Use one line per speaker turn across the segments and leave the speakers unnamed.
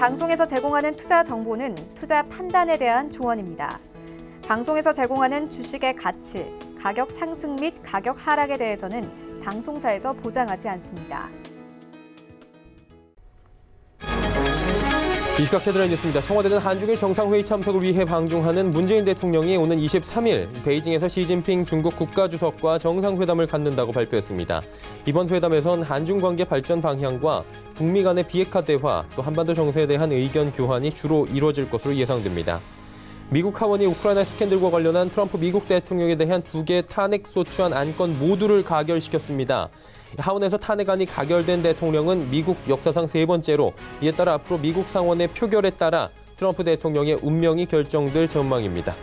방송에서 제공하는 투자 정보는 투자 판단에 대한 조언입니다. 방송에서 제공하는 주식의 가치, 가격 상승 및 가격 하락에 대해서는 방송사에서 보장하지 않습니다.
이 시각 헤드라인 뉴스입니다. 청와대는 한중일 정상회의 참석을 위해 방중하는 문재인 대통령이 오는 23일 베이징에서 시진핑 중국 국가주석과 정상회담을 갖는다고 발표했습니다. 이번 회담에선 한중 관계 발전 방향과 북미 간의 비핵화 대화, 또 한반도 정세에 대한 의견 교환이 주로 이루어질 것으로 예상됩니다. 미국 하원이 우크라이나 스캔들과 관련한 트럼프 미국 대통령에 대한 2개 탄핵 소추안 안건 모두를 가결시켰습니다. 하원에서 탄핵안이 가결된 대통령은 미국 역사상 3번째로, 이에 따라 앞으로 미국 상원의 표결에 따라 트럼프 대통령의 운명이 결정될 전망입니다.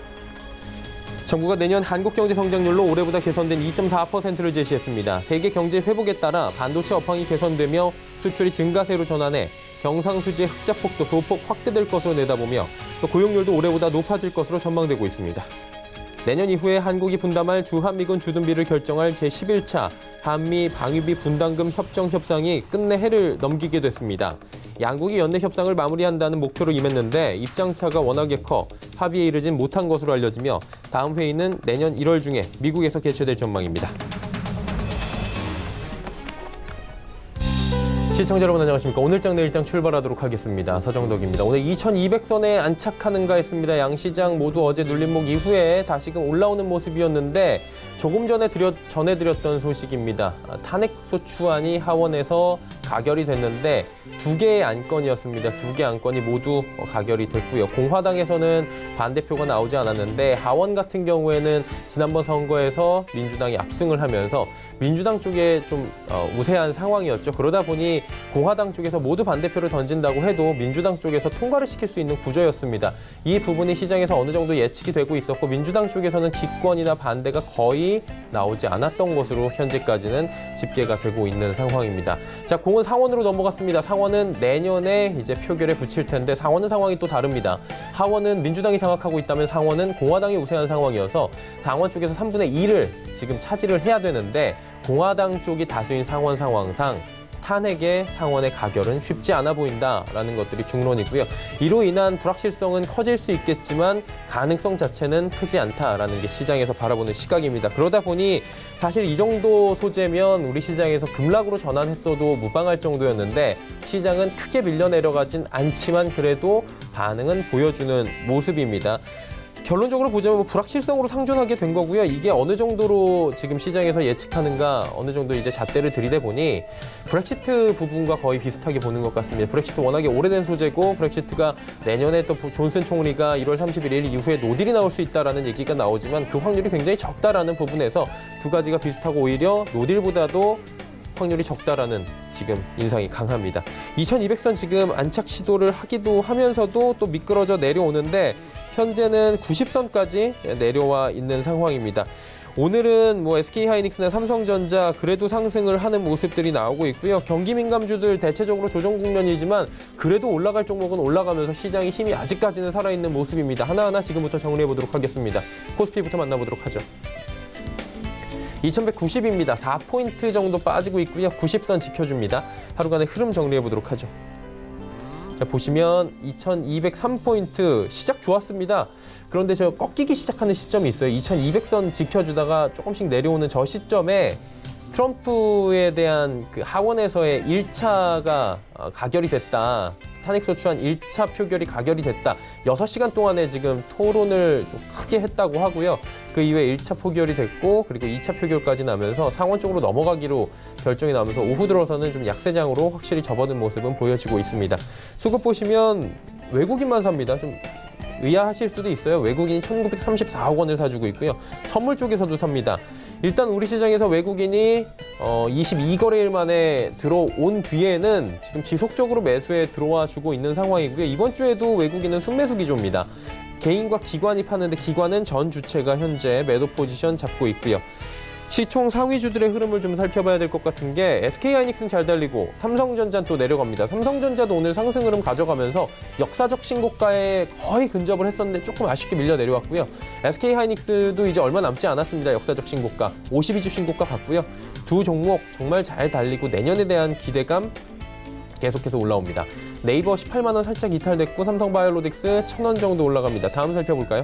정부가 내년 한국 경제 성장률로 올해보다 개선된 2.4%를 제시했습니다. 세계 경제 회복에 따라 반도체 업황이 개선되며 수출이 증가세로 전환해 경상수지의 흑자 폭도 소폭 확대될 것으로 내다보며 또 고용률도 올해보다 높아질 것으로 전망되고 있습니다. 내년 이후에 한국이 분담할 주한미군 주둔비를 결정할 제11차 한미 방위비 분담금 협정 협상이 끝내 해를 넘기게 됐습니다. 양국이 연내 협상을 마무리한다는 목표로 임했는데 입장차가 워낙에 커 합의에 이르진 못한 것으로 알려지며 다음 회의는 내년 1월 중에 미국에서 개최될 전망입니다. 시청자 여러분 안녕하십니까. 오늘장 내일장 출발하도록 하겠습니다. 서정덕입니다. 오늘 2200선에 안착하는가 했습니다. 양시장 모두 어제 눌림목 이후에 다시금 올라오는 모습이었는데 조금 전에 전해드렸던 소식입니다. 탄핵소추안이 하원에서 가결이 됐는데 2개의 안건이었습니다. 2개 안건이 모두 가결이 됐고요. 공화당에서는 반대표가 나오지 않았는데 하원 같은 경우에는 지난번 선거에서 민주당이 압승을 하면서 민주당 쪽에 좀 우세한 상황이었죠. 그러다 보니 공화당 쪽에서 모두 반대표를 던진다고 해도 민주당 쪽에서 통과를 시킬 수 있는 구조였습니다. 이 부분이 시장에서 어느 정도 예측이 되고 있었고 민주당 쪽에서는 기권이나 반대가 거의 나오지 않았던 것으로 현재까지는 집계가 되고 있는 상황입니다. 자, 공은 상원으로 넘어갔습니다. 상원은 내년에 이제 표결에 붙일 텐데 상원은 상황이 또 다릅니다. 하원은 민주당이 장악하고 있다면 상원은 공화당이 우세한 상황이어서 상원 쪽에서 3분의 2를 지금 차지를 해야 되는데 공화당 쪽이 다수인 상원 상황상 탄핵의 상원의 가결은 쉽지 않아 보인다라는 것들이 중론이고요. 이로 인한 불확실성은 커질 수 있겠지만 가능성 자체는 크지 않다라는 게 시장에서 바라보는 시각입니다. 그러다 보니 사실 이 정도 소재면 우리 시장에서 급락으로 전환했어도 무방할 정도였는데 시장은 크게 밀려 내려가진 않지만 그래도 반응은 보여주는 모습입니다. 결론적으로 보자면 불확실성으로 상존하게 된 거고요. 이게 어느 정도로 지금 시장에서 예측하는가 어느 정도 이제 잣대를 들이대 보니 브렉시트 부분과 거의 비슷하게 보는 것 같습니다. 브렉시트 워낙에 오래된 소재고 브렉시트가 내년에 또 존슨 총리가 1월 31일 이후에 노딜이 나올 수 있다라는 얘기가 나오지만 그 확률이 굉장히 적다라는 부분에서 두 가지가 비슷하고 오히려 노딜보다도 확률이 적다라는 지금 인상이 강합니다. 2200선 지금 안착 시도를 하기도 하면서도 또 미끄러져 내려오는데 현재는 90선까지 내려와 있는 상황입니다. 오늘은 SK하이닉스나 삼성전자 그래도 상승을 하는 모습들이 나오고 있고요. 경기 민감주들 대체적으로 조정 국면이지만 그래도 올라갈 종목은 올라가면서 시장의 힘이 아직까지는 살아있는 모습입니다. 하나하나 지금부터 정리해 보도록 하겠습니다. 코스피부터 만나보도록 하죠. 2190입니다. 4포인트 정도 빠지고 있고요. 90선 지켜줍니다. 하루간의 흐름 정리해 보도록 하죠. 자, 보시면 2203포인트 시작 좋았습니다. 그런데 저 꺾이기 시작하는 시점이 있어요. 2200선 지켜주다가 조금씩 내려오는 저 시점에 트럼프에 대한 그 하원에서의 1차가 가결이 됐다. 탄핵소추안 1차 표결이 가결이 됐다. 6시간 동안에 지금 토론을 크게 했다고 하고요. 그 이후에 1차 표결이 됐고 그리고 2차 표결까지 나면서 상원 쪽으로 넘어가기로 결정이 나면서 오후 들어서는 좀 약세장으로 확실히 접어든 모습은 보여지고 있습니다. 수급 보시면 외국인만 삽니다. 좀 의아하실 수도 있어요. 외국인이 1934억 원을 사주고 있고요. 선물 쪽에서도 삽니다. 일단 우리 시장에서 외국인이 22거래일 만에 들어온 뒤에는 지금 지속적으로 매수에 들어와 주고 있는 상황이고요. 이번 주에도 외국인은 순매수 기조입니다. 개인과 기관이 파는데 기관은 전 주체가 현재 매도 포지션 잡고 있고요. 시총 상위주들의 흐름을 좀 살펴봐야 될 것 같은 게 SK하이닉스는 잘 달리고 삼성전자는 또 내려갑니다. 삼성전자도 오늘 상승 흐름 가져가면서 역사적 신고가에 거의 근접을 했었는데 조금 아쉽게 밀려 내려왔고요. SK하이닉스도 이제 얼마 남지 않았습니다. 역사적 신고가 52주 신고가 같고요. 두 종목 정말 잘 달리고 내년에 대한 기대감 계속해서 올라옵니다. 네이버 18만 원 살짝 이탈됐고 삼성바이오로직스 1,000원 정도 올라갑니다. 다음 살펴볼까요?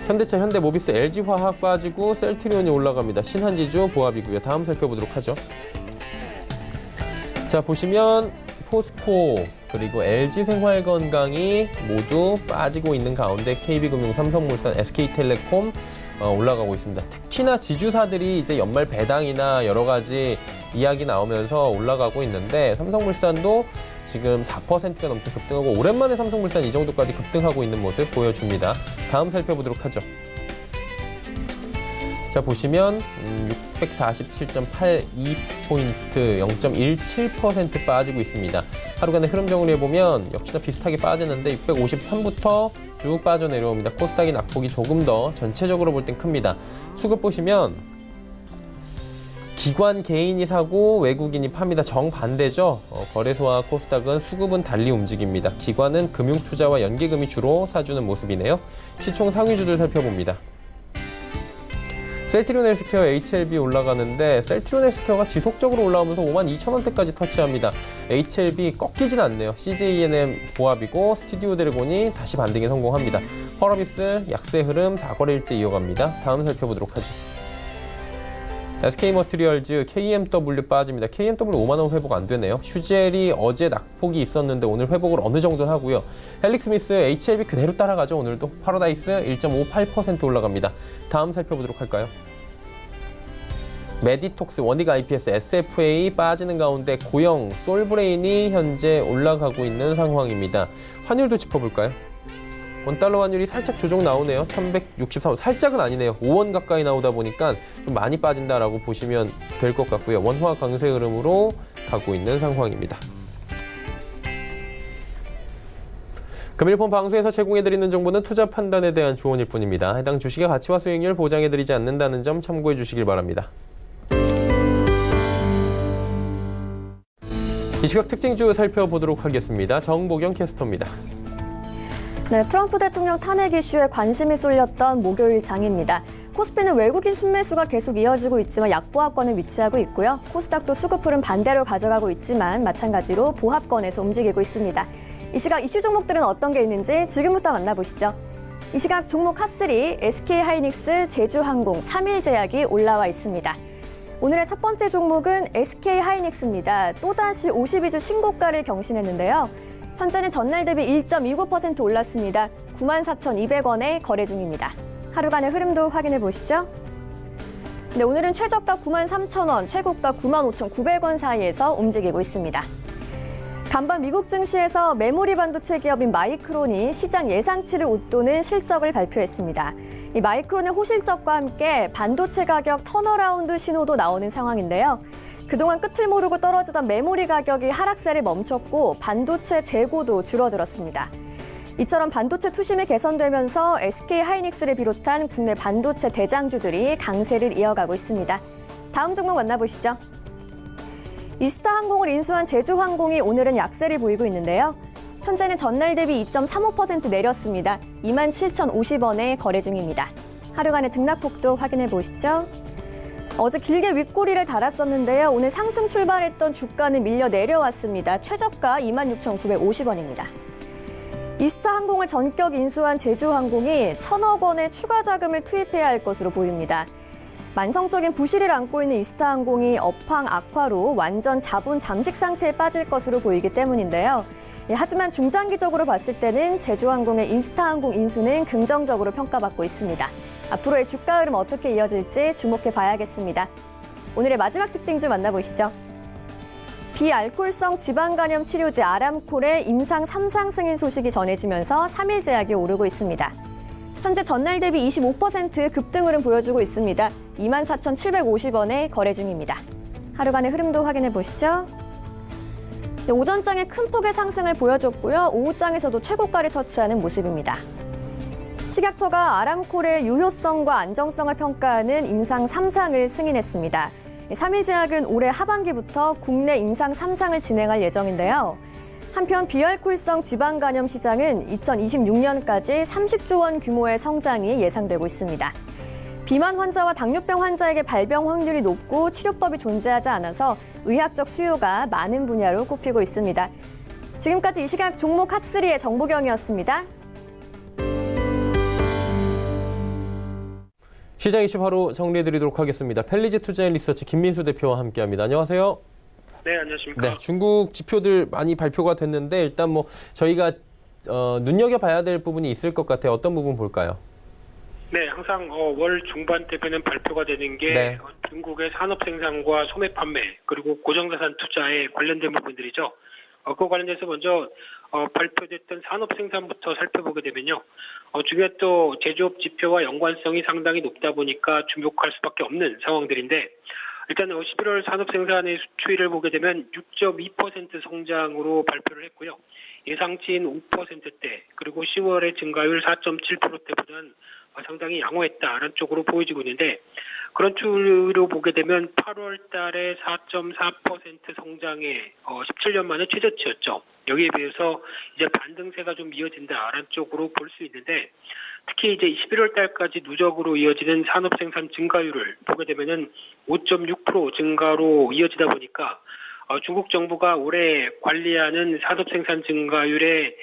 현대차, 현대모비스, LG화학 빠지고 셀트리온이 올라갑니다. 신한지주 보합이고요. 다음 살펴보도록 하죠. 자, 보시면 포스코 그리고 LG생활건강이 모두 빠지고 있는 가운데 KB금융, 삼성물산, SK텔레콤 올라가고 있습니다. 특히나 지주사들이 이제 연말 배당이나 여러 가지 이야기 나오면서 올라가고 있는데 삼성물산도 지금 4%가 넘게 급등하고 오랜만에 삼성물산 이 정도까지 급등하고 있는 모습 보여줍니다. 다음 살펴보도록 하죠. 자, 보시면 647.82포인트 0.17% 빠지고 있습니다. 하루간의 흐름 정리해보면 역시나 비슷하게 빠지는데 653부터 쭉 빠져내려옵니다. 코스닥이 낙폭이 조금 더 전체적으로 볼 땐 큽니다. 수급 보시면 기관 개인이 사고 외국인이 팝니다. 정반대죠. 거래소와 코스닥은 수급은 달리 움직입니다. 기관은 금융투자와 연기금이 주로 사주는 모습이네요. 시총 상위주들 살펴봅니다. 셀트리온 헬스케어 HLB 올라가는데 셀트리온 헬스케어가 지속적으로 올라오면서 52,000원대까지 터치합니다. HLB 꺾이진 않네요. CJENM 보합이고 스튜디오 드래곤이 다시 반등에 성공합니다. 펄어비스 약세 흐름 4거래일째 이어갑니다. 다음 살펴보도록 하죠. SK머티리얼즈 KMW 빠집니다. KMW 5만원 회복 안 되네요. 휴젤이 어제 낙폭이 있었는데 오늘 회복을 어느 정도 하고요. 헬릭스미스 HLB 그대로 따라가죠. 오늘도 파라다이스 1.58% 올라갑니다. 다음 살펴보도록 할까요? 메디톡스, 원익 IPS, SFA 빠지는 가운데 고영, 솔브레인이 현재 올라가고 있는 상황입니다. 환율도 짚어볼까요? 원달러 환율이 살짝 조정 나오네요. 1163원, 살짝은 아니네요. 5원 가까이 나오다 보니까 좀 많이 빠진다라고 보시면 될 것 같고요. 원화 강세 흐름으로 가고 있는 상황입니다. 금일폰 방수에서 제공해드리는 정보는 투자 판단에 대한 조언일 뿐입니다. 해당 주식의 가치와 수익률 보장해드리지 않는다는 점 참고해 주시길 바랍니다. 이 시각 특징주 살펴보도록 하겠습니다. 정보경 캐스터입니다.
네, 트럼프 대통령 탄핵 이슈에 관심이 쏠렸던 목요일 장입니다. 코스피는 외국인 순매수가 계속 이어지고 있지만 약보합권에 위치하고 있고요. 코스닥도 수급 흐름 반대로 가져가고 있지만 마찬가지로 보합권에서 움직이고 있습니다. 이 시각 이슈 종목들은 어떤 게 있는지 지금부터 만나보시죠. 이 시각 종목 핫3, SK하이닉스, 제주항공, 3일제약이 올라와 있습니다. 오늘의 첫 번째 종목은 SK하이닉스입니다. 또다시 52주 신고가를 경신했는데요. 현재는 전날 대비 1.29% 올랐습니다. 94,200원에 거래 중입니다. 하루간의 흐름도 확인해 보시죠. 네, 오늘은 최저가 93,000원, 최고가 95,900원 사이에서 움직이고 있습니다. 간밤 미국 증시에서 메모리 반도체 기업인 마이크론이 시장 예상치를 웃도는 실적을 발표했습니다. 이 마이크론의 호실적과 함께 반도체 가격 턴어라운드 신호도 나오는 상황인데요. 그동안 끝을 모르고 떨어지던 메모리 가격이 하락세를 멈췄고 반도체 재고도 줄어들었습니다. 이처럼 반도체 투심이 개선되면서 SK하이닉스를 비롯한 국내 반도체 대장주들이 강세를 이어가고 있습니다. 다음 종목 만나보시죠. 이스타항공을 인수한 제주항공이 오늘은 약세를 보이고 있는데요. 현재는 전날 대비 2.35% 내렸습니다. 27,050원에 거래 중입니다. 하루간의 등락폭도 확인해 보시죠. 어제 길게 윗꼬리를 달았었는데요. 오늘 상승 출발했던 주가는 밀려 내려왔습니다. 최저가 26,950원입니다. 이스타항공을 전격 인수한 제주항공이 1,000억 원의 추가 자금을 투입해야 할 것으로 보입니다. 만성적인 부실을 안고 있는 이스타항공이 업황 악화로 완전 자본 잠식 상태에 빠질 것으로 보이기 때문인데요. 하지만 중장기적으로 봤을 때는 제주항공의 이스타항공 인수는 긍정적으로 평가받고 있습니다. 앞으로의 주가 흐름 어떻게 이어질지 주목해 봐야겠습니다. 오늘의 마지막 특징주 만나보시죠. 비알코올성 지방간염 치료제 아람콜의 임상 3상 승인 소식이 전해지면서 3일제약이 오르고 있습니다. 현재 전날 대비 25% 급등 흐름 보여주고 있습니다. 24,750원에 거래 중입니다. 하루간의 흐름도 확인해 보시죠. 오전장에 큰 폭의 상승을 보여줬고요. 오후장에서도 최고가를 터치하는 모습입니다. 식약처가 아람콜의 유효성과 안정성을 평가하는 임상 3상을 승인했습니다. 3일제약은 올해 하반기부터 국내 임상 3상을 진행할 예정인데요. 한편 비알코올성 지방간염 시장은 2026년까지 30조 원 규모의 성장이 예상되고 있습니다. 비만 환자와 당뇨병 환자에게 발병 확률이 높고 치료법이 존재하지 않아서 의학적 수요가 많은 분야로 꼽히고 있습니다. 지금까지 이 시각 종목 핫3의 정보경이었습니다.
시장 이슈 바로 정리해드리도록 하겠습니다. 펠리지 투자앤리서치 김민수 대표와 함께합니다. 안녕하세요.
네, 안녕하십니까.
네, 중국 지표들 많이 발표가 됐는데 일단 뭐 저희가 눈여겨봐야 될 부분이 있을 것 같아요. 어떤 부분 볼까요?
네, 항상 월 중반 때면은 발표가 되는 게
네.
중국의 산업 생산과 소매 판매 그리고 고정자산 투자에 관련된 부분들이죠. 그 관련돼서 먼저 발표됐던 산업 생산부터 살펴보게 되면요. 중요한 또 제조업 지표와 연관성이 상당히 높다 보니까 주목할 수밖에 없는 상황들인데 일단 11월 산업 생산의 수추위를 보게 되면 6.2% 성장으로 발표를 했고요. 예상치인 5%대 그리고 10월의 증가율 4.7%대보다는 상당히 양호했다라는 쪽으로 보여지고 있는데 그런 추이로 보게 되면 8월 달에 4.4% 성장에 17년 만에 최저치였죠. 여기에 비해서 이제 반등세가 좀 이어진다라는 쪽으로 볼 수 있는데 특히 이제 11월 달까지 누적으로 이어지는 산업 생산 증가율을 보게 되면은 5.6% 증가로 이어지다 보니까 중국 정부가 올해 관리하는 산업 생산 증가율에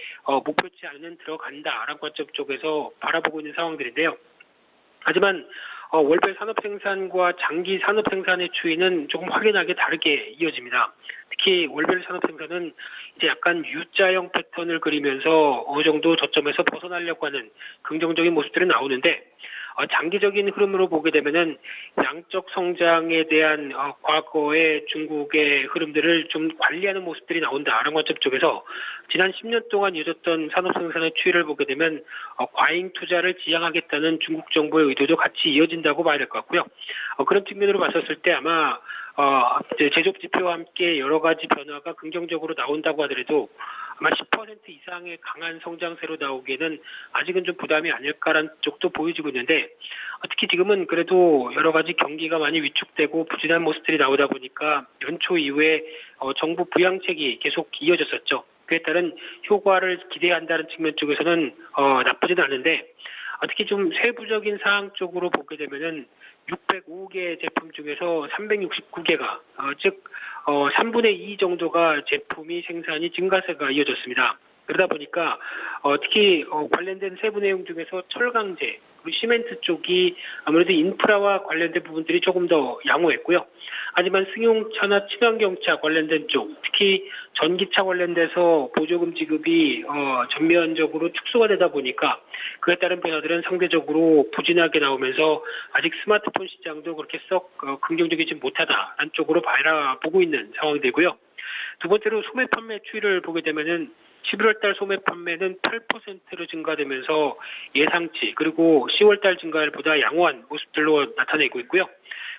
목표치 안에는 들어간다라는 관점 쪽에서 바라보고 있는 상황들인데요. 하지만 월별 산업 생산과 장기 산업 생산의 추이는 조금 확연하게 다르게 이어집니다. 특히 월별 산업 생산은 이제 약간 U자형 패턴을 그리면서 어느 정도 저점에서 벗어나려고 하는 긍정적인 모습들이 나오는데 장기적인 흐름으로 보게 되면은 양적 성장에 대한 과거의 중국의 흐름들을 좀 관리하는 모습들이 나온다라는 관점 쪽에서 지난 10년 동안 이어졌던 산업 생산의 추이를 보게 되면 과잉 투자를 지양하겠다는 중국 정부의 의도도 같이 이어진다고 봐야 될 것 같고요. 그런 측면으로 봤었을 때 아마 제조업 지표와 함께 여러 가지 변화가 긍정적으로 나온다고 하더라도 아마 10% 이상의 강한 성장세로 나오기에는 아직은 좀 부담이 아닐까라는 쪽도 보여지고 있는데 특히 지금은 그래도 여러 가지 경기가 많이 위축되고 부진한 모습들이 나오다 보니까 연초 이후에 정부 부양책이 계속 이어졌었죠. 그에 따른 효과를 기대한다는 측면 쪽에서는 나쁘지는 않은데 특히 좀 세부적인 사항 쪽으로 보게 되면은 605개 제품 중에서 369개가 즉 3분의 2 정도가 제품이 생산이 증가세가 이어졌습니다. 그러다 보니까 특히 관련된 세부 내용 중에서 철강제 그리고 시멘트 쪽이 아무래도 인프라와 관련된 부분들이 조금 더 양호했고요. 하지만 승용차나 친환경차 관련된 쪽, 특히 전기차 관련돼서 보조금 지급이 전면적으로 축소가 되다 보니까 그에 따른 변화들은 상대적으로 부진하게 나오면서 아직 스마트폰 시장도 그렇게 썩 긍정적이지 못하다라는 쪽으로 바라보고 있는 상황이고요. 두 번째로 소매 판매 추이를 보게 되면은 11월 달 소매 판매는 8%로 증가되면서 예상치 그리고 10월 달 증가율보다 양호한 모습들로 나타내고 있고요.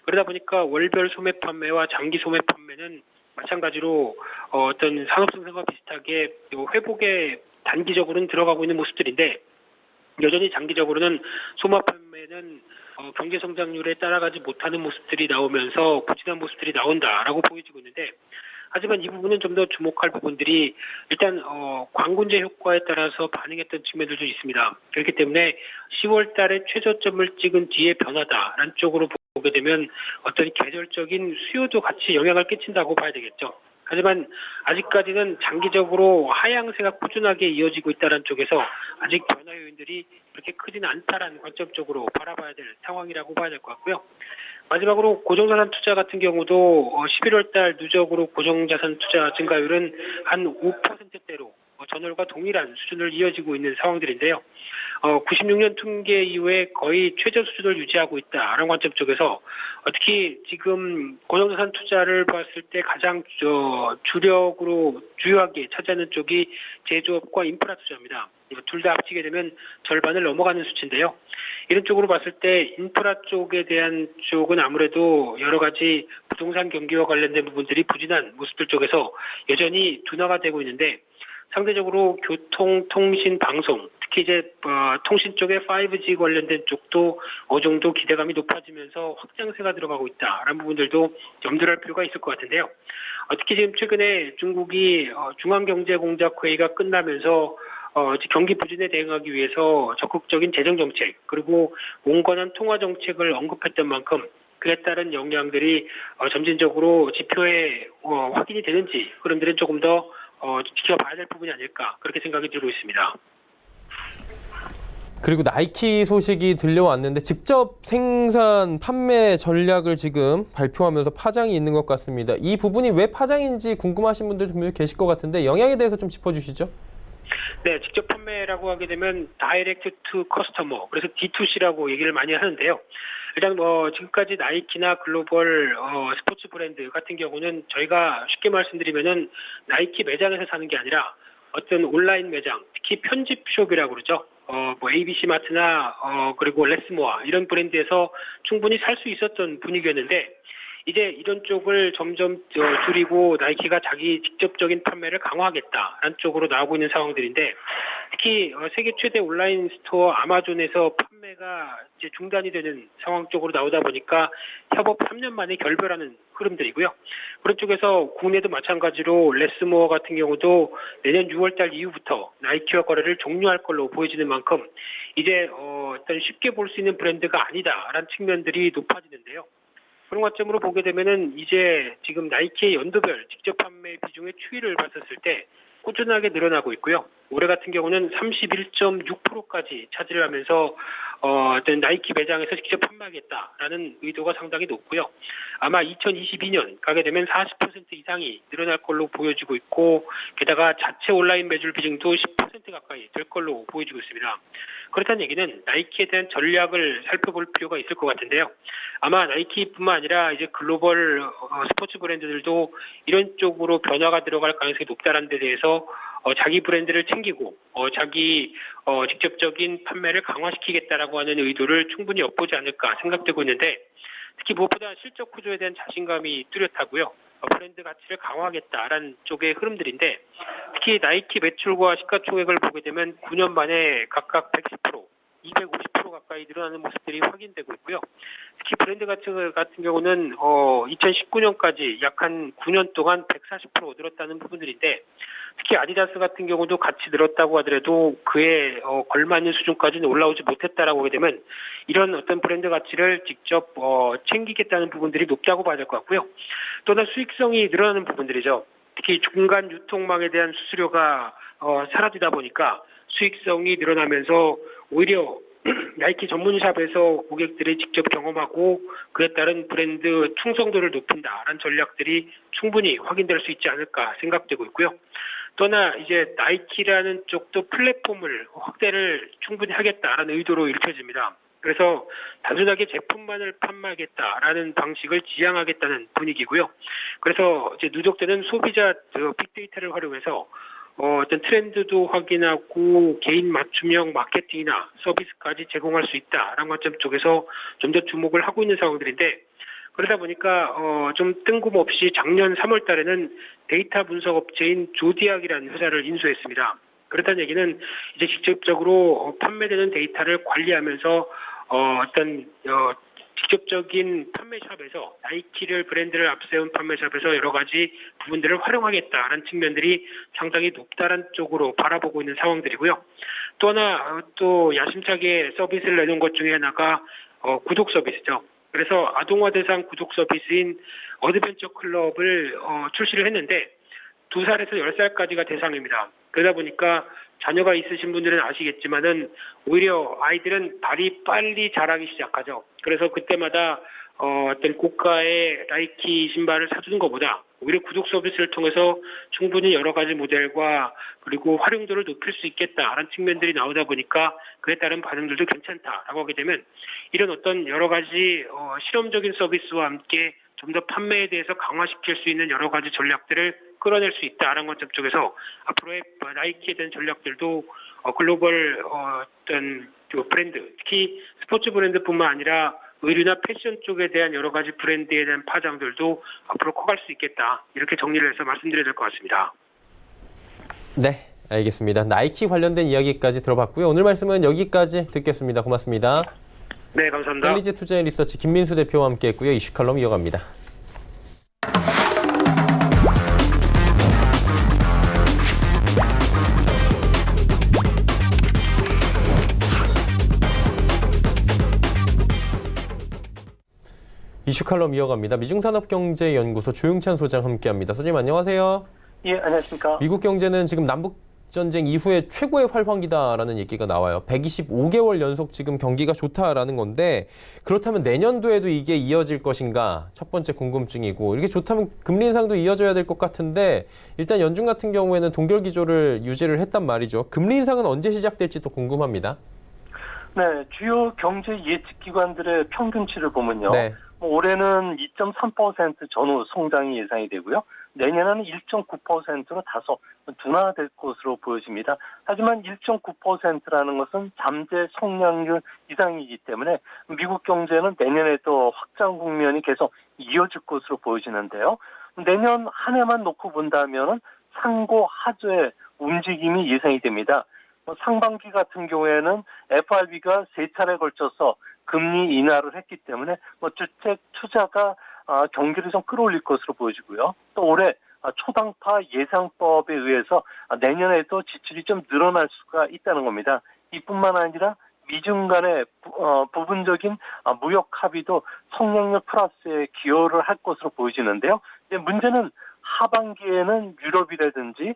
그러다 보니까 월별 소매 판매와 장기 소매 판매는 마찬가지로 어떤 산업 생산과 비슷하게 회복에 단기적으로는 들어가고 있는 모습들인데 여전히 장기적으로는 소매 판매는 경제 성장률에 따라가지 못하는 모습들이 나오면서 부진한 모습들이 나온다라고 보여지고 있는데 하지만 이 부분은 좀 더 주목할 부분들이 일단 광군제 효과에 따라서 반응했던 측면들도 있습니다. 그렇기 때문에 10월 달에 최저점을 찍은 뒤의 변화다라는 쪽으로 보게 되면 어떤 계절적인 수요도 같이 영향을 끼친다고 봐야 되겠죠. 하지만 아직까지는 장기적으로 하향세가 꾸준하게 이어지고 있다는 쪽에서 아직 변화 요인들이 그렇게 크지는 않다라는 관점 쪽으로 바라봐야 될 상황이라고 봐야 될 것 같고요. 마지막으로 고정자산 투자 같은 경우도 11월 달 누적으로 고정자산 투자 증가율은 한 5%대로 전월과 동일한 수준을 이어지고 있는 상황들인데요. 96년 통계 이후에 거의 최저 수준을 유지하고 있다라는 관점 쪽에서 특히 지금 고정자산 투자를 봤을 때 가장 주력으로 주요하게 차지하는 쪽이 제조업과 인프라 투자입니다. 둘 다 합치게 되면 절반을 넘어가는 수치인데요. 이런 쪽으로 봤을 때 인프라 쪽에 대한 쪽은 아무래도 여러 가지 부동산 경기와 관련된 부분들이 부진한 모습들 쪽에서 여전히 둔화가 되고 있는데 상대적으로 교통, 통신, 방송, 특히 이제 통신 쪽에 5G 관련된 쪽도 어느 정도 기대감이 높아지면서 확장세가 들어가고 있다라는 부분들도 염두할 필요가 있을 것 같은데요. 특히 지금 최근에 중국이 중앙경제공작회의가 끝나면서 경기 부진에 대응하기 위해서 적극적인 재정 정책 그리고 온건한 통화 정책을 언급했던 만큼 그에 따른 영향들이 점진적으로 지표에 확인이 되는지 그런들은 조금 더 지켜봐야 될 부분이 아닐까 그렇게 생각이 들고 있습니다.
그리고 나이키 소식이 들려왔는데 직접 생산, 판매 전략을 지금 발표하면서 파장이 있는 것 같습니다. 이 부분이 왜 파장인지 궁금하신 분들 좀 계실 것 같은데 영향에 대해서 좀 짚어주시죠.
네, 직접 판매라고 하게 되면 다이렉트 투 커스터머, 그래서 D2C라고 얘기를 많이 하는데요. 일단 지금까지 나이키나 글로벌 스포츠 브랜드 같은 경우는 저희가 쉽게 말씀드리면은 나이키 매장에서 사는 게 아니라 어떤 온라인 매장, 특히 편집숍이라고 그러죠. ABC 마트나 그리고 레스모아 이런 브랜드에서 충분히 살 수 있었던 분위기였는데 이제 이런 쪽을 점점 줄이고 나이키가 자기 직접적인 판매를 강화하겠다라는 쪽으로 나오고 있는 상황들인데 특히 세계 최대 온라인 스토어 아마존에서 판매가 이제 중단이 되는 상황 쪽으로 나오다 보니까 협업 3년 만에 결별하는 흐름들이고요. 그런 쪽에서 국내도 마찬가지로 레스모어 같은 경우도 내년 6월달 이후부터 나이키와 거래를 종료할 걸로 보여지는 만큼 이제 일단 쉽게 볼 수 있는 브랜드가 아니다라는 측면들이 높아지는데요. 그런 관점으로 보게 되면은 이제 지금 나이키의 연도별 직접 판매 비중의 추이를 봤었을 때 꾸준하게 늘어나고 있고요. 올해 같은 경우는 31.6%까지 차지를 하면서 어떤 나이키 매장에서 직접 판매하겠다라는 의도가 상당히 높고요. 아마 2022년 가게 되면 40% 이상이 늘어날 걸로 보여지고 있고 게다가 자체 온라인 매출 비중도 10% 가까이 될 걸로 보여지고 있습니다. 그렇다는 얘기는 나이키에 대한 전략을 살펴볼 필요가 있을 것 같은데요. 아마 나이키뿐만 아니라 이제 글로벌 스포츠 브랜드들도 이런 쪽으로 변화가 들어갈 가능성이 높다는 데 대해서 자기 브랜드를 챙기고 자기 직접적인 판매를 강화시키겠다라고 하는 의도를 충분히 엿보지 않을까 생각되고 있는데 특히 무엇보다 실적 구조에 대한 자신감이 뚜렷하고요. 브랜드 가치를 강화하겠다라는 쪽의 흐름들인데 특히 나이키 매출과 시가총액을 보게 되면 9년 만에 각각 110%, 250% 가까이 늘어나는 모습들이 확인되고 있고요. 특히 브랜드 가치 같은 경우는 2019년까지 약 한 9년 동안 140% 늘었다는 부분들인데 특히 아디다스 같은 경우도 같이 늘었다고 하더라도 그에 걸맞는 수준까지는 올라오지 못했다라고 하게 되면 이런 어떤 브랜드 가치를 직접 챙기겠다는 부분들이 높다고 봐야 될 것 같고요. 또한 수익성이 늘어나는 부분들이죠. 특히 중간 유통망에 대한 수수료가 사라지다 보니까 수익성이 늘어나면서 오히려 나이키 전문샵에서 고객들이 직접 경험하고 그에 따른 브랜드 충성도를 높인다라는 전략들이 충분히 확인될 수 있지 않을까 생각되고 있고요. 또나 이제 나이키라는 쪽도 플랫폼을 확대를 충분히 하겠다라는 의도로 읽혀집니다. 그래서 단순하게 제품만을 판매하겠다라는 방식을 지향하겠다는 분위기고요. 그래서 이제 누적되는 소비자 빅데이터를 활용해서 어떤 트렌드도 확인하고 개인 맞춤형 마케팅이나 서비스까지 제공할 수 있다라는 관점 쪽에서 좀 더 주목을 하고 있는 상황들인데 그러다 보니까 좀 뜬금없이 작년 3월 달에는 데이터 분석 업체인 조디악이라는 회사를 인수했습니다. 그렇다는 얘기는 이제 직접적으로 판매되는 데이터를 관리하면서 어떤 직접적인 판매샵에서 나이키를 브랜드를 앞세운 판매샵에서 여러 가지 부분들을 활용하겠다라는 측면들이 상당히 높다는 쪽으로 바라보고 있는 상황들이고요. 또 하나 또 야심차게 서비스를 내놓은 것 중에 하나가 구독 서비스죠. 그래서 아동화 대상 구독 서비스인 어드벤처 클럽을 출시를 했는데 2살에서 10살까지가 대상입니다. 그러다 보니까 자녀가 있으신 분들은 아시겠지만은 오히려 아이들은 발이 빨리 자라기 시작하죠. 그래서 그때마다 어떤 고가의 나이키 신발을 사주는 것보다 오히려 구독 서비스를 통해서 충분히 여러 가지 모델과 그리고 활용도를 높일 수 있겠다라는 측면들이 나오다 보니까 그에 따른 반응들도 괜찮다라고 하게 되면 이런 어떤 여러 가지 실험적인 서비스와 함께 좀 더 판매에 대해서 강화시킬 수 있는 여러 가지 전략들을 끌어낼 수 있다라는 관점 쪽에서 앞으로의 나이키에 대한 전략들도 글로벌 어떤 브랜드, 특히 스포츠 브랜드뿐만 아니라 의류나 패션 쪽에 대한 여러 가지 브랜드에 대한 파장들도 앞으로 커갈 수 있겠다. 이렇게 정리를 해서 말씀드려야 될 것 같습니다.
네, 알겠습니다. 나이키 관련된 이야기까지 들어봤고요. 오늘 말씀은 여기까지 듣겠습니다. 고맙습니다.
네, 감사합니다.
헬리제 투자인 리서치 김민수 대표와 함께했고요. 이슈 칼럼 이어갑니다. 이슈 칼럼 이어갑니다. 미중산업경제연구소 조용찬 소장 함께합니다. 소장님 안녕하세요.
예, 안녕하십니까.
미국 경제는 지금 남북전쟁 이후에 최고의 활황기다라는 얘기가 나와요. 125개월 연속 지금 경기가 좋다라는 건데 그렇다면 내년도에도 이게 이어질 것인가? 첫 번째 궁금증이고 이렇게 좋다면 금리 인상도 이어져야 될 것 같은데 일단 연준 같은 경우에는 동결 기조를 유지를 했단 말이죠. 금리 인상은 언제 시작될지 또 궁금합니다.
네, 주요 경제 예측 기관들의 평균치를 보면요.
네.
올해는 2.3% 전후 성장이 예상이 되고요. 내년에는 1.9%로 다소 둔화될 것으로 보여집니다. 하지만 1.9%라는 것은 잠재 성장률 이상이기 때문에 미국 경제는 내년에도 확장 국면이 계속 이어질 것으로 보여지는데요. 내년 한 해만 놓고 본다면 상고 하저의 움직임이 예상이 됩니다. 상반기 같은 경우에는 FRB가 3차례 걸쳐서 금리 인하를 했기 때문에 주택 투자가 경기를 좀 끌어올릴 것으로 보여지고요. 또 올해 초당파 예상법에 의해서 내년에도 지출이 좀 늘어날 수가 있다는 겁니다. 이뿐만 아니라 미중 간의 부분적인 무역 합의도 성장률 플러스에 기여를 할 것으로 보여지는데요. 이제 문제는 하반기에는 유럽이라든지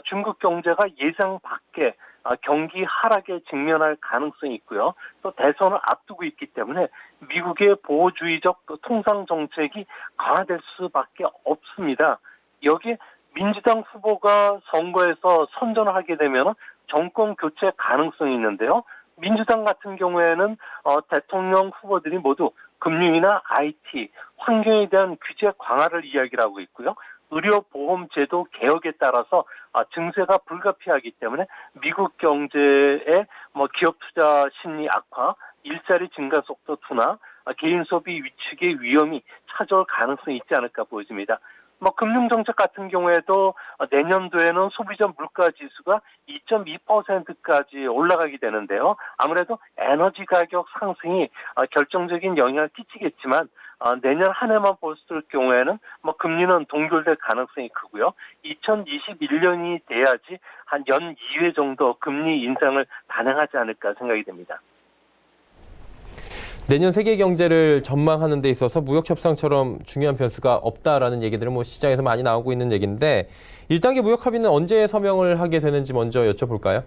중국 경제가 예상 밖에 경기 하락에 직면할 가능성이 있고요. 또 대선을 앞두고 있기 때문에 미국의 보호주의적 통상 정책이 강화될 수밖에 없습니다. 여기에 민주당 후보가 선거에서 선전을 하게 되면 정권 교체 가능성이 있는데요. 민주당 같은 경우에는 대통령 후보들이 모두 금융이나 IT, 환경에 대한 규제 강화를 이야기를 하고 있고요. 의료보험제도 개혁에 따라서 증세가 불가피하기 때문에 미국 경제의 기업 투자 심리 악화, 일자리 증가 속도 둔화, 개인 소비 위축의 위험이 찾아올 가능성이 있지 않을까 보여집니다. 금융정책 같은 경우에도 내년도에는 소비자 물가지수가 2.2%까지 올라가게 되는데요. 아무래도 에너지 가격 상승이 결정적인 영향을 끼치겠지만 내년 한 해만 봤을 경우에는 금리는 동결될 가능성이 크고요. 2021년이 돼야지 한 연 2회 정도 금리 인상을 단행하지 않을까 생각이 됩니다.
내년 세계 경제를 전망하는 데 있어서 무역 협상처럼 중요한 변수가 없다라는 얘기들은 시장에서 많이 나오고 있는 얘기인데 1단계 무역 합의는 언제 서명을 하게 되는지 먼저 여쭤볼까요?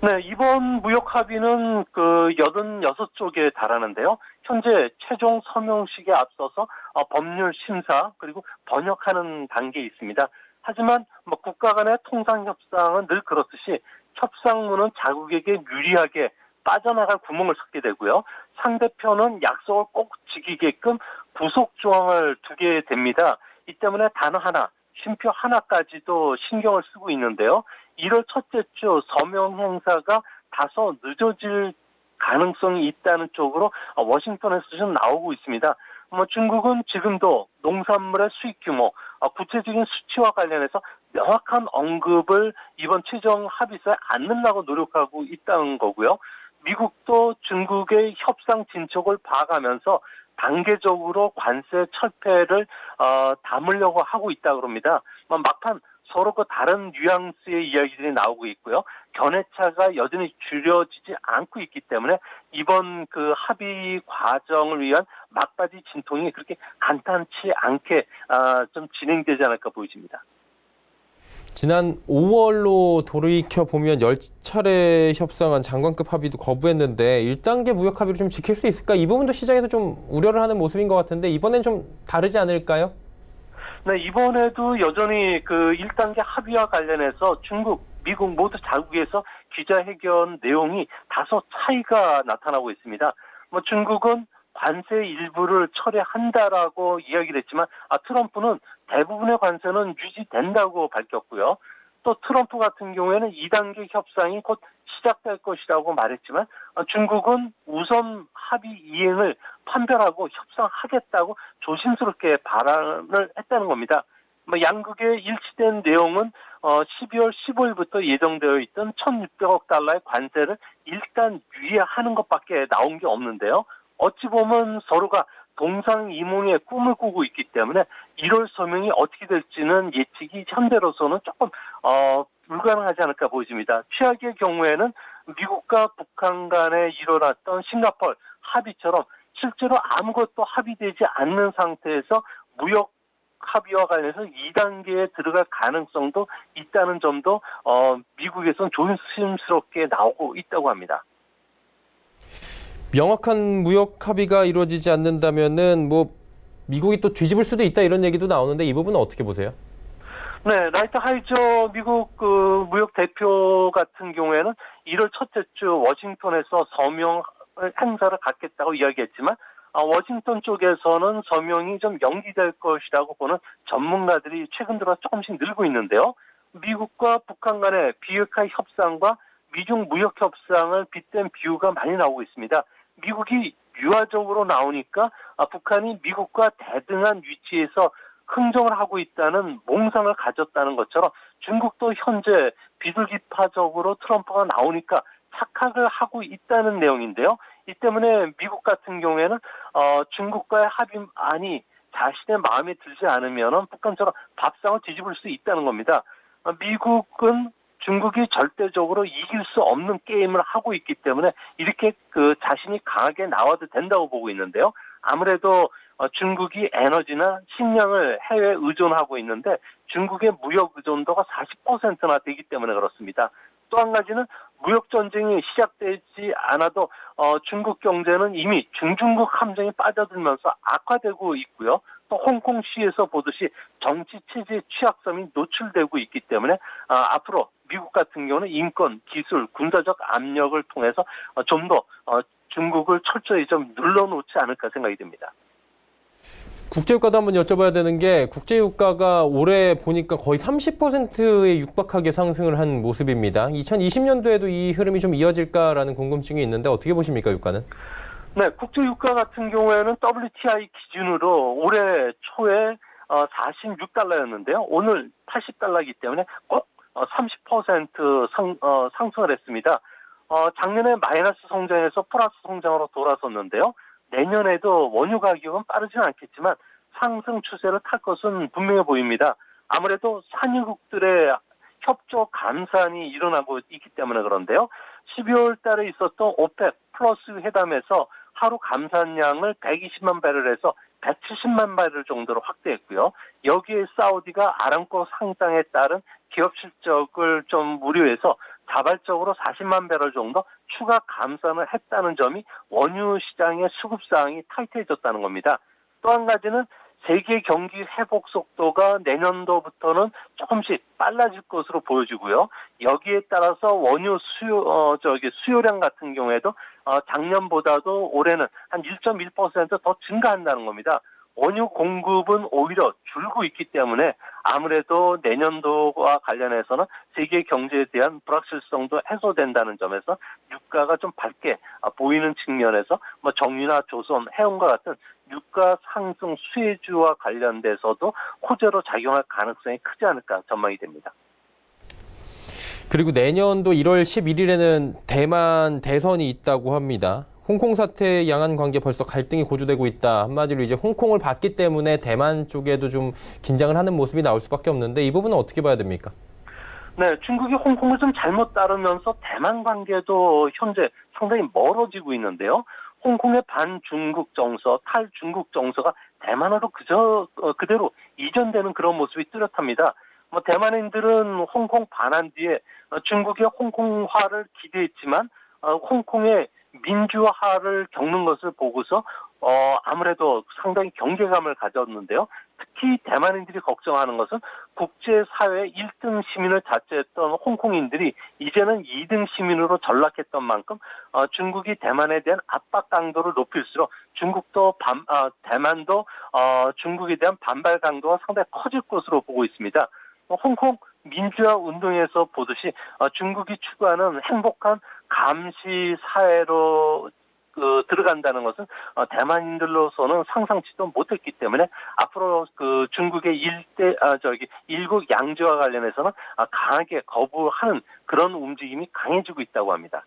네, 이번 무역 합의는 86쪽에 달하는데요. 현재 최종 서명식에 앞서서 법률 심사 그리고 번역하는 단계에 있습니다. 하지만 국가 간의 통상 협상은 늘 그렇듯이 협상문은 자국에게 유리하게 빠져나갈 구멍을 찾게 되고요. 상대편은 약속을 꼭 지키게끔 구속 조항을 두게 됩니다. 이 때문에 단어 하나, 쉼표 하나까지도 신경을 쓰고 있는데요. 1월 첫째 주 서명 행사가 다소 늦어질 가능성이 있다는 쪽으로 워싱턴에서 좀 나오고 있습니다. 중국은 지금도 농산물의 수입 규모, 구체적인 수치와 관련해서 명확한 언급을 이번 최종 합의서에 안 넣으려고 노력하고 있다는 거고요. 미국도 중국의 협상 진척을 봐가면서 단계적으로 관세 철폐를 담으려고 하고 있다고 합니다. 막판 서로 다른 뉘앙스의 이야기들이 나오고 있고요. 견해차가 여전히 줄여지지 않고 있기 때문에 이번 합의 과정을 위한 막바지 진통이 그렇게 간단치 않게 좀 진행되지 않을까 보여집니다.
지난 5월로 돌이켜보면 10차례 협상한 장관급 합의도 거부했는데 1단계 무역 합의를 좀 지킬 수 있을까? 이 부분도 시장에서 좀 우려를 하는 모습인 것 같은데 이번엔 좀 다르지 않을까요?
네, 이번에도 여전히 1단계 합의와 관련해서 중국, 미국 모두 자국에서 기자회견 내용이 다소 차이가 나타나고 있습니다. 중국은 관세 일부를 철회한다라고 이야기를 했지만 트럼프는 대부분의 관세는 유지된다고 밝혔고요. 또 트럼프 같은 경우에는 2단계 협상이 곧 시작될 것이라고 말했지만 중국은 우선 합의 이행을 판별하고 협상하겠다고 조심스럽게 발언을 했다는 겁니다. 양국의 일치된 내용은 12월 15일부터 예정되어 있던 1,600억 달러의 관세를 일단 유예하는 것밖에 나온 게 없는데요. 어찌 보면 서로가 동상이몽의 꿈을 꾸고 있기 때문에 1월 서명이 어떻게 될지는 예측이 현재로서는 조금 불가능하지 않을까 보여집니다. 최악의 경우에는 미국과 북한 간에 일어났던 싱가포르 합의처럼 실제로 아무것도 합의되지 않는 상태에서 무역 합의와 관련해서 2단계에 들어갈 가능성도 있다는 점도 미국에서는 조심스럽게 나오고 있다고 합니다.
명확한 무역 합의가 이루어지지 않는다면은 미국이 또 뒤집을 수도 있다 이런 얘기도 나오는데 이 부분은 어떻게 보세요?
네, 라이트 하이저 미국 무역 대표 같은 경우에는 1월 첫째 주 워싱턴에서 서명 행사를 갖겠다고 이야기했지만 워싱턴 쪽에서는 서명이 좀 연기될 것이라고 보는 전문가들이 최근 들어 조금씩 늘고 있는데요. 미국과 북한 간의 비핵화 협상과 미중 무역 협상을 빗댄 비유가 많이 나오고 있습니다. 미국이 유화적으로 나오니까 북한이 미국과 대등한 위치에서 흥정을 하고 있다는 몽상을 가졌다는 것처럼 중국도 현재 비둘기파적으로 트럼프가 나오니까 착각을 하고 있다는 내용인데요. 이 때문에 미국 같은 경우에는 중국과의 합의안이 자신의 마음에 들지 않으면 북한처럼 밥상을 뒤집을 수 있다는 겁니다. 미국은 중국이 절대적으로 이길 수 없는 게임을 하고 있기 때문에 이렇게 자신이 강하게 나와도 된다고 보고 있는데요. 아무래도 중국이 에너지나 식량을 해외에 의존하고 있는데 중국의 무역 의존도가 40%나 되기 때문에 그렇습니다. 또 한 가지는 무역 전쟁이 시작되지 않아도 중국 경제는 이미 중중국 함정에 빠져들면서 악화되고 있고요. 또 홍콩시에서 보듯이 정치 체제 취약점이 노출되고 있기 때문에 앞으로 미국 같은 경우는 인권, 기술, 군사적 압력을 통해서 좀 더 중국을 철저히 좀 눌러놓지 않을까 생각이 듭니다.
국제유가도 한번 여쭤봐야 되는 게 국제유가가 올해 보니까 거의 30%에 육박하게 상승을 한 모습입니다. 2020년도에도 이 흐름이 좀 이어질까라는 궁금증이 있는데 어떻게 보십니까, 유가는?
네, 국제유가 같은 경우에는 WTI 기준으로 올해 초에 46달러였는데요. 오늘 80달러이기 때문에 꼭 30% 상승을 했습니다. 작년에 마이너스 성장에서 플러스 성장으로 돌아섰는데요. 내년에도 원유 가격은 빠르지는 않겠지만 상승 추세를 탈 것은 분명해 보입니다. 아무래도 산유국들의 협조 감산이 일어나고 있기 때문에 그런데요. 12월 달에 있었던 오펙 플러스 회담에서 하루 감산량을 120만 배럴에서 170만 배럴 정도로 확대했고요. 여기에 사우디가 아람코 상장에 따른 기업 실적을 좀 우려해서 자발적으로 40만 배럴 정도 추가 감산을 했다는 점이 원유 시장의 수급 사항이 타이트해졌다는 겁니다. 또 한 가지는 세계 경기 회복 속도가 내년도부터는 조금씩 빨라질 것으로 보여지고요. 여기에 따라서 원유 수요량 같은 경우에도 작년보다도 올해는 한 1.1% 더 증가한다는 겁니다. 원유 공급은 오히려 줄고 있기 때문에 아무래도 내년도와 관련해서는 세계 경제에 대한 불확실성도 해소된다는 점에서 유가가 좀 밝게 보이는 측면에서 정유나 조선, 해운과 같은 유가 상승 수혜주와 관련돼서도 호재로 작용할 가능성이 크지 않을까 전망이 됩니다.
그리고 내년도 1월 11일에는 대만 대선이 있다고 합니다. 홍콩 사태의 양안 관계 벌써 갈등이 고조되고 있다. 한마디로 이제 홍콩을 봤기 때문에 대만 쪽에도 좀 긴장을 하는 모습이 나올 수밖에 없는데 이 부분은 어떻게 봐야 됩니까?
네, 중국이 홍콩을 좀 잘못 따르면서 대만 관계도 현재 상당히 멀어지고 있는데요. 홍콩의 반중국 정서, 탈중국 정서가 대만으로 그대로 이전되는 그런 모습이 뚜렷합니다. 대만인들은 홍콩 반환 뒤에 중국의 홍콩화를 기대했지만 홍콩의 민주화를 겪는 것을 보고서 아무래도 상당히 경계감을 가졌는데요. 특히 대만인들이 걱정하는 것은 국제사회 1등 시민을 자처했던 홍콩인들이 이제는 2등 시민으로 전락했던 만큼 중국이 대만에 대한 압박 강도를 높일수록 대만도 중국에 대한 반발 강도가 상당히 커질 것으로 보고 있습니다. 홍콩 민주화 운동에서 보듯이 중국이 추구하는 행복한 감시 사회로 들어간다는 것은 대만인들로서는 상상치도 못했기 때문에 앞으로 중국의 일국 양제와 관련해서는 강하게 거부하는 그런 움직임이 강해지고 있다고 합니다.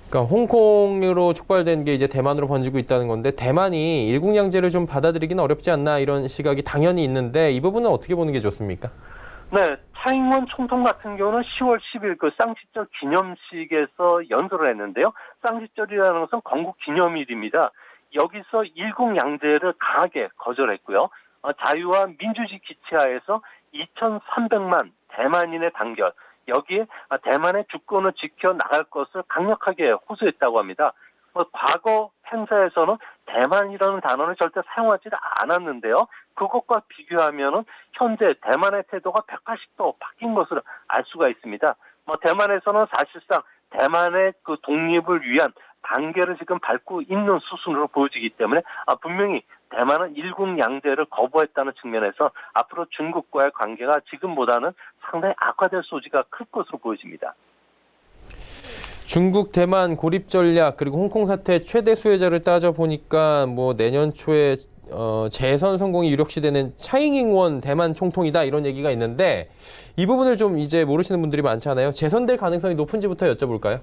그러니까 홍콩으로 촉발된 게 이제 대만으로 번지고 있다는 건데 대만이 일국양제를 좀 받아들이기는 어렵지 않나 이런 시각이 당연히 있는데 이 부분은 어떻게 보는 게 좋습니까?
네, 차잉원 총통 같은 경우는 10월 10일 쌍시절 기념식에서 연설을 했는데요. 쌍시절이라는 것은 건국 기념일입니다. 여기서 일국양제를 강하게 거절했고요. 자유와 민주주의 기치하에서 2,300만 대만인의 단결, 여기에 대만의 주권을 지켜 나갈 것을 강력하게 호소했다고 합니다. 과거 행사에서는 대만이라는 단어를 절대 사용하지 않았는데요. 그것과 비교하면은 현재 대만의 태도가 180도 바뀐 것을 알 수가 있습니다. 대만에서는 사실상 대만의 그 독립을 위한 단계를 지금 밟고 있는 수순으로 보여지기 때문에 분명히 대만은 일국양제를 거부했다는 측면에서 앞으로 중국과의 관계가 지금보다는 상당히 악화될 소지가 클 것으로 보여집니다.
중국 대만 고립 전략 그리고 홍콩 사태 최대 수혜자를 따져보니까 뭐 내년 초에 재선 성공이 유력시되는 차잉잉원 대만 총통이다 이런 얘기가 있는데 이 부분을 좀 이제 모르시는 분들이 많잖아요. 재선될 가능성이 높은지부터 여쭤볼까요?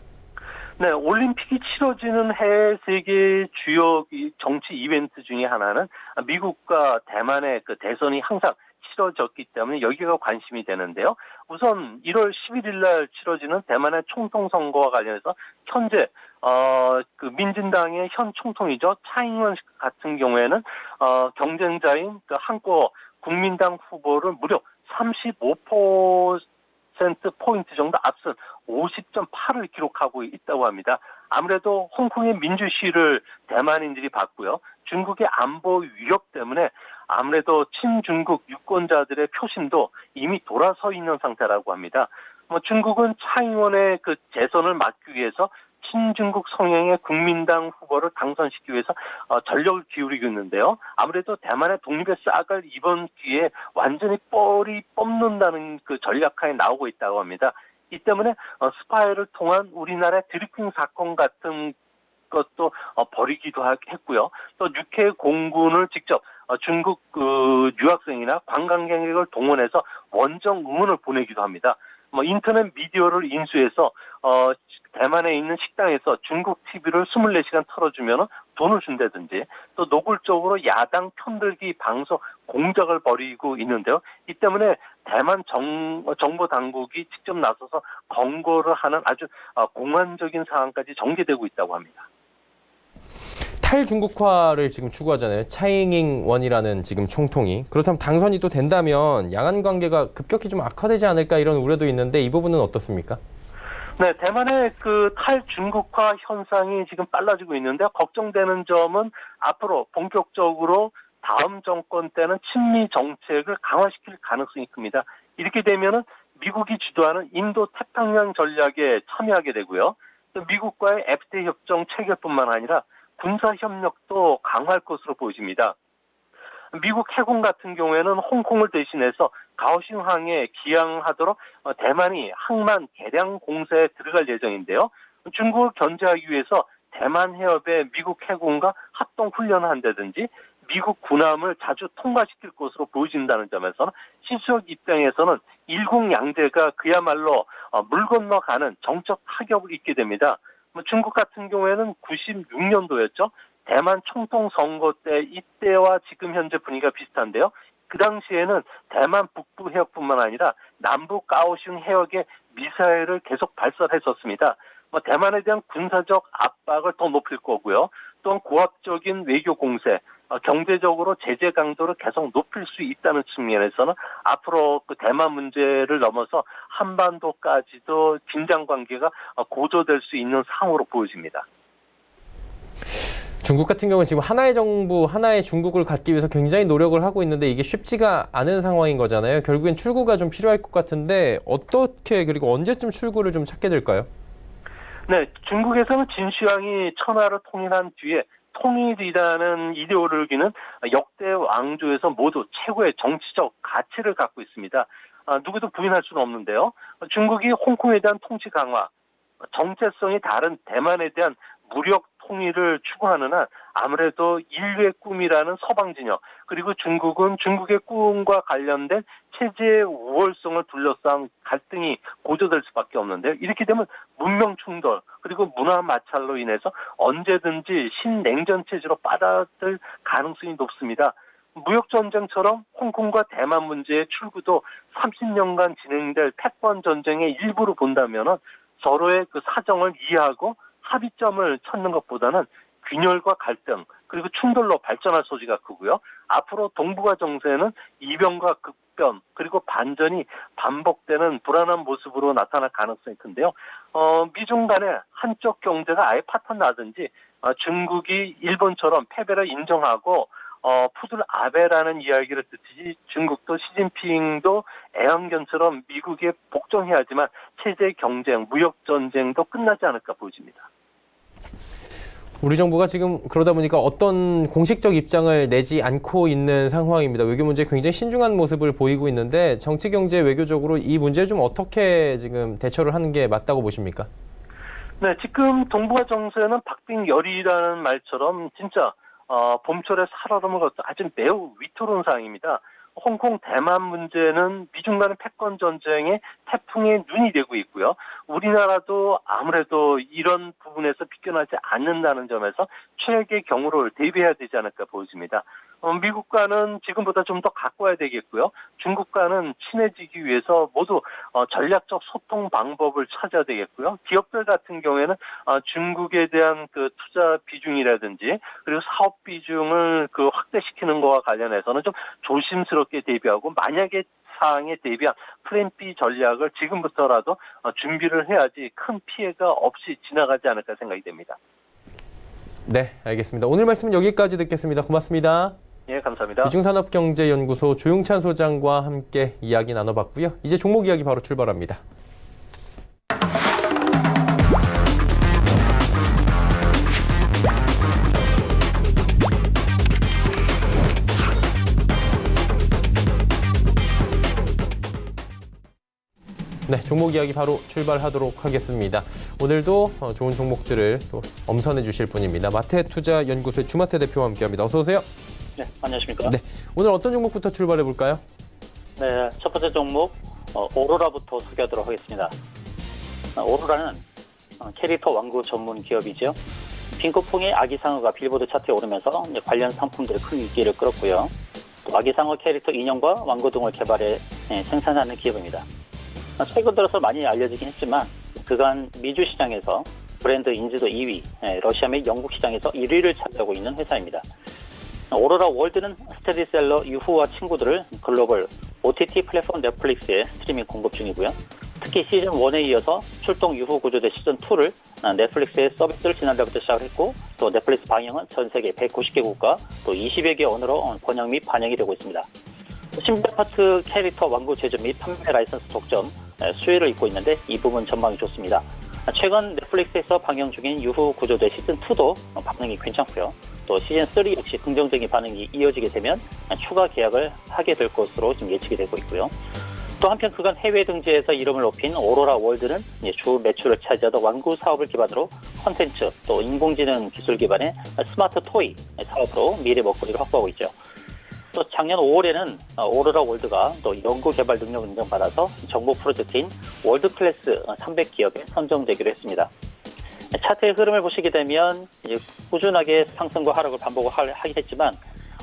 네, 올림픽이 치러지는 해외 세계 주요 정치 이벤트 중에 하나는 미국과 대만의 그 대선이 항상 치러졌기 때문에 여기가 관심이 되는데요. 우선 1월 11일 날 치러지는 대만의 총통 선거와 관련해서 현재 그 민진당의 현 총통이죠. 차잉원 같은 경우에는 경쟁자인 그 한국 국민당 후보를 무려 35% 포인트 정도 앞선 50.8을 기록하고 있다고 합니다. 아무래도 홍콩의 민주시위를 대만인들이 봤고요. 중국의 안보 위협 때문에 아무래도 친중국 유권자들의 표심도 이미 돌아서 있는 상태라고 합니다. 중국은 차잉원의 그 재선을 막기 위해서 친중국 성향의 국민당 후보를 당선시키기 위해서 전력을 기울이고 있는데요. 아무래도 대만의 독립의 싹을 이번 기회에 완전히 뻘이 뽑는다는 그 전략하에 나오고 있다고 합니다. 이 때문에 스파이를 통한 우리나라의 드리핑 사건 같은 것도 벌이기도 했고요. 또 육해 공군을 직접 중국 그 유학생이나 관광객을 동원해서 원정 응원을 보내기도 합니다. 인터넷 미디어를 인수해서 대만에 있는 식당에서 중국 TV를 24시간 틀어주면 돈을 준다든지 또 노골적으로 야당 편들기 방송 공작을 벌이고 있는데요. 이 때문에 대만 정보 당국이 직접 나서서 검거를 하는 아주 공안적인 상황까지 전개되고 있다고 합니다.
탈중국화를 지금 추구하잖아요. 차잉잉원이라는 지금 총통이. 그렇다면 당선이 또 된다면 양안 관계가 급격히 좀 악화되지 않을까 이런 우려도 있는데 이 부분은 어떻습니까?
네, 대만의 그 탈중국화 현상이 지금 빨라지고 있는데 걱정되는 점은 앞으로 본격적으로 다음 정권 때는 친미 정책을 강화시킬 가능성이 큽니다. 이렇게 되면은 미국이 주도하는 인도 태평양 전략에 참여하게 되고요. 또 미국과의 FTA 협정 체결뿐만 아니라 군사 협력도 강화할 것으로 보여집니다. 미국 해군 같은 경우에는 홍콩을 대신해서 가오슝항에 기항하도록 대만이 항만 개량 공세에 들어갈 예정인데요. 중국을 견제하기 위해서 대만 해협에 미국 해군과 합동 훈련을 한다든지 미국 군함을 자주 통과시킬 것으로 보여진다는 점에서는 시수역 입장에서는 일국양제가 그야말로 물 건너가는 정적 타격을 입게 됩니다. 중국 같은 경우에는 96년도였죠. 대만 총통 선거 때 이때와 지금 현재 분위기가 비슷한데요. 그 당시에는 대만 북부 해역뿐만 아니라 남부 가오슝 해역에 미사일을 계속 발사했었습니다. 대만에 대한 군사적 압박을 더 높일 거고요. 또한 고압적인 외교 공세, 경제적으로 제재 강도를 계속 높일 수 있다는 측면에서는 앞으로 그 대만 문제를 넘어서 한반도까지도 긴장 관계가 고조될 수 있는 상황으로 보여집니다.
중국 같은 경우는 지금 하나의 정부, 하나의 중국을 갖기 위해서 굉장히 노력을 하고 있는데 이게 쉽지가 않은 상황인 거잖아요. 결국엔 출구가 좀 필요할 것 같은데 어떻게 그리고 언제쯤 출구를 좀 찾게 될까요?
네, 중국에서는 진시황이 천하를 통일한 뒤에 통일이라는 이데올로기는 역대 왕조에서 모두 최고의 정치적 가치를 갖고 있습니다. 누구도 부인할 수는 없는데요. 중국이 홍콩에 대한 통치 강화, 정체성이 다른 대만에 대한 무력 통일을 추구하는 한 아무래도 인류의 꿈이라는 서방 진영 그리고 중국은 중국의 꿈과 관련된 체제의 우월성을 둘러싼 갈등이 고조될 수밖에 없는데요. 이렇게 되면 문명 충돌 그리고 문화 마찰로 인해서 언제든지 신냉전 체제로 빠져들 가능성이 높습니다. 무역전쟁처럼 홍콩과 대만 문제의 출구도 30년간 진행될 패권 전쟁의 일부로 본다면 서로의 그 사정을 이해하고 합의점을 찾는 것보다는 균열과 갈등 그리고 충돌로 발전할 소지가 크고요. 앞으로 동북아 정세는 이변과 극변 그리고 반전이 반복되는 불안한 모습으로 나타날 가능성이 큰데요. 미중 간에 한쪽 경제가 아예 파탄 나든지 중국이 일본처럼 패배를 인정하고 푸들 아베라는 이야기를 듣듯이 중국도 시진핑도 애완견처럼 미국에 복종해야지만 체제 경쟁, 무역 전쟁도 끝나지 않을까 보여집니다.
우리 정부가 지금 그러다 보니까 어떤 공식적 입장을 내지 않고 있는 상황입니다. 외교 문제에 굉장히 신중한 모습을 보이고 있는데 정치, 경제, 외교적으로 이 문제에 좀 어떻게 지금 대처를 하는 게 맞다고 보십니까?
네, 지금 동북아 정세는 박빙열이라는 말처럼 진짜 봄철에 살얼음을 걷다 아주 매우 위태로운 상황입니다. 홍콩, 대만 문제는 미중 간의 패권 전쟁에 태풍의 눈이 되고 있고요. 우리나라도 아무래도 이런 부분에서 비껴나지 않는다는 점에서 최악의 경우를 대비해야 되지 않을까 보여집니다. 미국과는 지금보다 좀 더 가까워야 되겠고요. 중국과는 친해지기 위해서 모두 전략적 소통 방법을 찾아야 되겠고요. 기업들 같은 경우에는 중국에 대한 그 투자 비중이라든지 그리고 사업 비중을 확대시키는 것과 관련해서는 좀 조심스럽게 대비하고 만약에 사항에 대비한 플랜 B 전략을 지금부터라도 준비를 해야지 큰 피해가 없이 지나가지 않을까 생각이 됩니다.
네, 알겠습니다. 오늘 말씀은 여기까지 듣겠습니다. 고맙습니다.
예, 감사합니다.
미중산업경제연구소 조용찬 소장과 함께 이야기 나눠봤고요. 이제 종목 이야기 바로 출발합니다. 네, 종목 이야기 바로 출발하도록 하겠습니다. 오늘도 좋은 종목들을 또 엄선해 주실 분입니다. 마태투자연구소의 주마태 대표와 함께합니다. 어서 오세요.
네, 안녕하십니까?
네, 오늘 어떤 종목부터 출발해 볼까요?
네, 첫 번째 종목 오로라부터 소개하도록 하겠습니다. 오로라는 캐릭터 완구 전문 기업이죠. 핑크퐁의 아기상어가 빌보드 차트에 오르면서 관련 상품들의 큰 인기를 끌었고요. 또 아기상어 캐릭터 인형과 완구 등을 개발해 생산하는 기업입니다. 최근 들어서 많이 알려지긴 했지만 그간 미주 시장에서 브랜드 인지도 2위, 러시아 및 영국 시장에서 1위를 차지하고 있는 회사입니다. 오로라 월드는 스테디셀러 유후와 친구들을 글로벌 OTT 플랫폼 넷플릭스에 스트리밍 공급 중이고요. 특히 시즌 1에 이어서 출동 유후 구조대 시즌 2를 넷플릭스의 서비스를 지난달부터 시작했고 또 넷플릭스 방영은 전 세계 190개 국가 또 20여 개 언어로 번역 및 반영이 되고 있습니다. 신비아파트 캐릭터 완구 제조 및 판매 라이선스 독점 수혜를 잇고 있는데 이 부분 전망이 좋습니다. 최근 넷플릭스에서 방영 중인 유후 구조대 시즌2도 반응이 괜찮고요. 또 시즌3 역시 긍정적인 반응이 이어지게 되면 추가 계약을 하게 될 것으로 지금 예측이 되고 있고요. 또 한편 그간 해외 등재에서 이름을 높인 오로라 월드는 주 매출을 차지하던 완구 사업을 기반으로 콘텐츠 또 인공지능 기술 기반의 스마트 토이 사업으로 미래 먹거리를 확보하고 있죠. 또 작년 5월에는 오로라 월드가 또 연구 개발 능력을 인정받아서 정보 프로젝트인 월드클래스 300기업에 선정되기로 했습니다. 차트의 흐름을 보시게 되면 이제 꾸준하게 상승과 하락을 반복하긴 했지만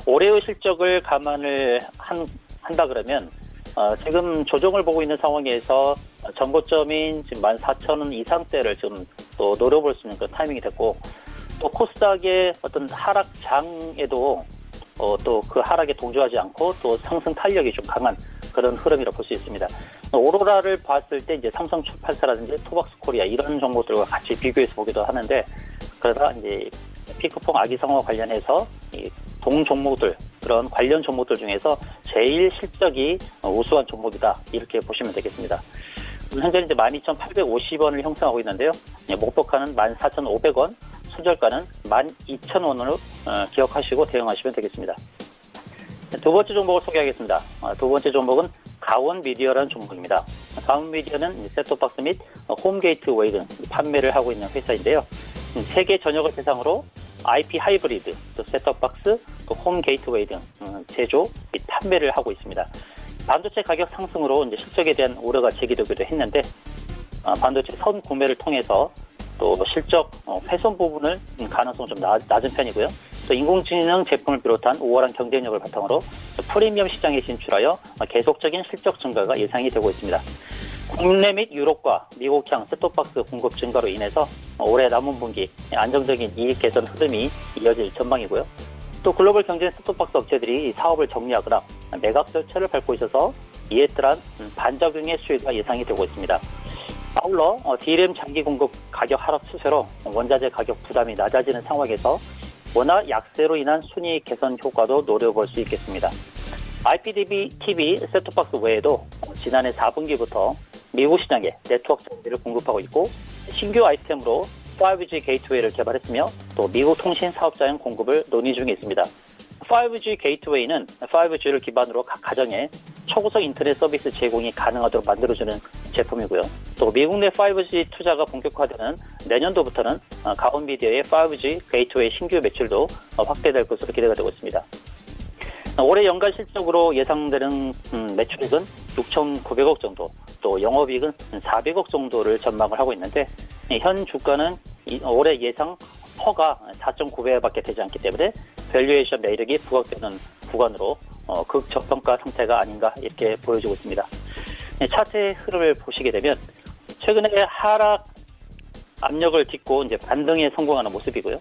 올해의 실적을 감안을 한다 그러면 지금 조정을 보고 있는 상황에서 전고점인 지금 14,000원 이상대를 지금 또 노려볼 수 있는 그런 타이밍이 됐고 또 코스닥의 어떤 하락장에도 또 그 하락에 동조하지 않고 또 상승 탄력이 좀 강한 그런 흐름이라고 볼 수 있습니다. 오로라를 봤을 때 이제 삼성출판사라든지 토박스코리아 이런 종목들과 같이 비교해서 보기도 하는데 그러다 이제 핑크퐁 아기상어와 관련해서 이 동 종목들 그런 관련 종목들 중에서 제일 실적이 우수한 종목이다 이렇게 보시면 되겠습니다. 현재 이제 12,850원을 형성하고 있는데요. 목표가는 14,500원. 손절가는 12,000원으로 기억하시고 대응하시면 되겠습니다. 두 번째 종목을 소개하겠습니다. 두 번째 종목은 가원미디어라는 종목입니다. 가원미디어는 셋톱박스 및 홈게이트웨이 등 판매를 하고 있는 회사인데요. 세계 전역을 대상으로 IP 하이브리드, 또 셋톱박스, 또 홈게이트웨이 등 제조 및 판매를 하고 있습니다. 반도체 가격 상승으로 이제 실적에 대한 우려가 제기되기도 했는데 반도체 선 구매를 통해서 또 실적 훼손 부분을 가능성 좀 낮은 편이고요. 또 인공지능 제품을 비롯한 우월한 경쟁력을 바탕으로 프리미엄 시장에 진출하여 계속적인 실적 증가가 예상이 되고 있습니다. 국내 및 유럽과 미국향 셋톱박스 공급 증가로 인해서 올해 남은 분기 안정적인 이익 개선 흐름이 이어질 전망이고요. 또 글로벌 경제 셋톱박스 업체들이 사업을 정리하거나 매각 절차를 밟고 있어서 이에 따른 반작용의 수혜가 예상이 되고 있습니다. 아울러 DRAM 장기 공급 가격 하락 추세로 원자재 가격 부담이 낮아지는 상황에서 원화 약세로 인한 순이익 개선 효과도 노려볼 수 있겠습니다. IPTV 셋톱박스 외에도 지난해 4분기부터 미국 시장에 네트워크 장비를 공급하고 있고 신규 아이템으로 5G 게이트웨이를 개발했으며 또 미국 통신 사업자용 공급을 논의 중에 있습니다. 5G 게이트웨이는 5G를 기반으로 각 가정에 초고속 인터넷 서비스 제공이 가능하도록 만들어주는 제품이고요. 또 미국 내 5G 투자가 본격화되는 내년도부터는 가온미디어의 5G 게이트웨이 신규 매출도 확대될 것으로 기대가 되고 있습니다. 올해 연간 실적으로 예상되는 매출액은 6,900억 정도, 또 영업이익은 400억 정도를 전망을 하고 있는데 현 주가는 올해 예상 퍼가 4.9배밖에 되지 않기 때문에 밸류에이션 매력이 부각되는 구간으로 극저평가 상태가 아닌가 이렇게 보여지고 있습니다. 차트의 흐름을 보시게 되면 최근에 하락 압력을 딛고 이제 반등에 성공하는 모습이고요.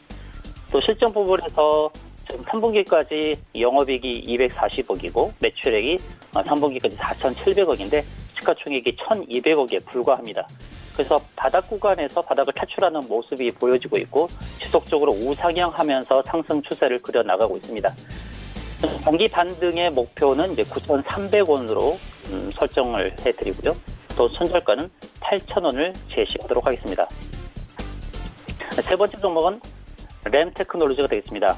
또 실적 부분에서 지금 3분기까지 영업이익이 240억이고 매출액이 3분기까지 4,700억인데 시가총액이 1,200억에 불과합니다. 그래서 바닥 구간에서 바닥을 탈출하는 모습이 보여지고 있고 지속적으로 우상향하면서 상승 추세를 그려나가고 있습니다. 단기 반등의 목표는 이제 9,300원으로 설정을 해드리고요. 또 손절가는 8,000원을 제시하도록 하겠습니다. 세 번째 종목은 램테크놀로지가 되겠습니다.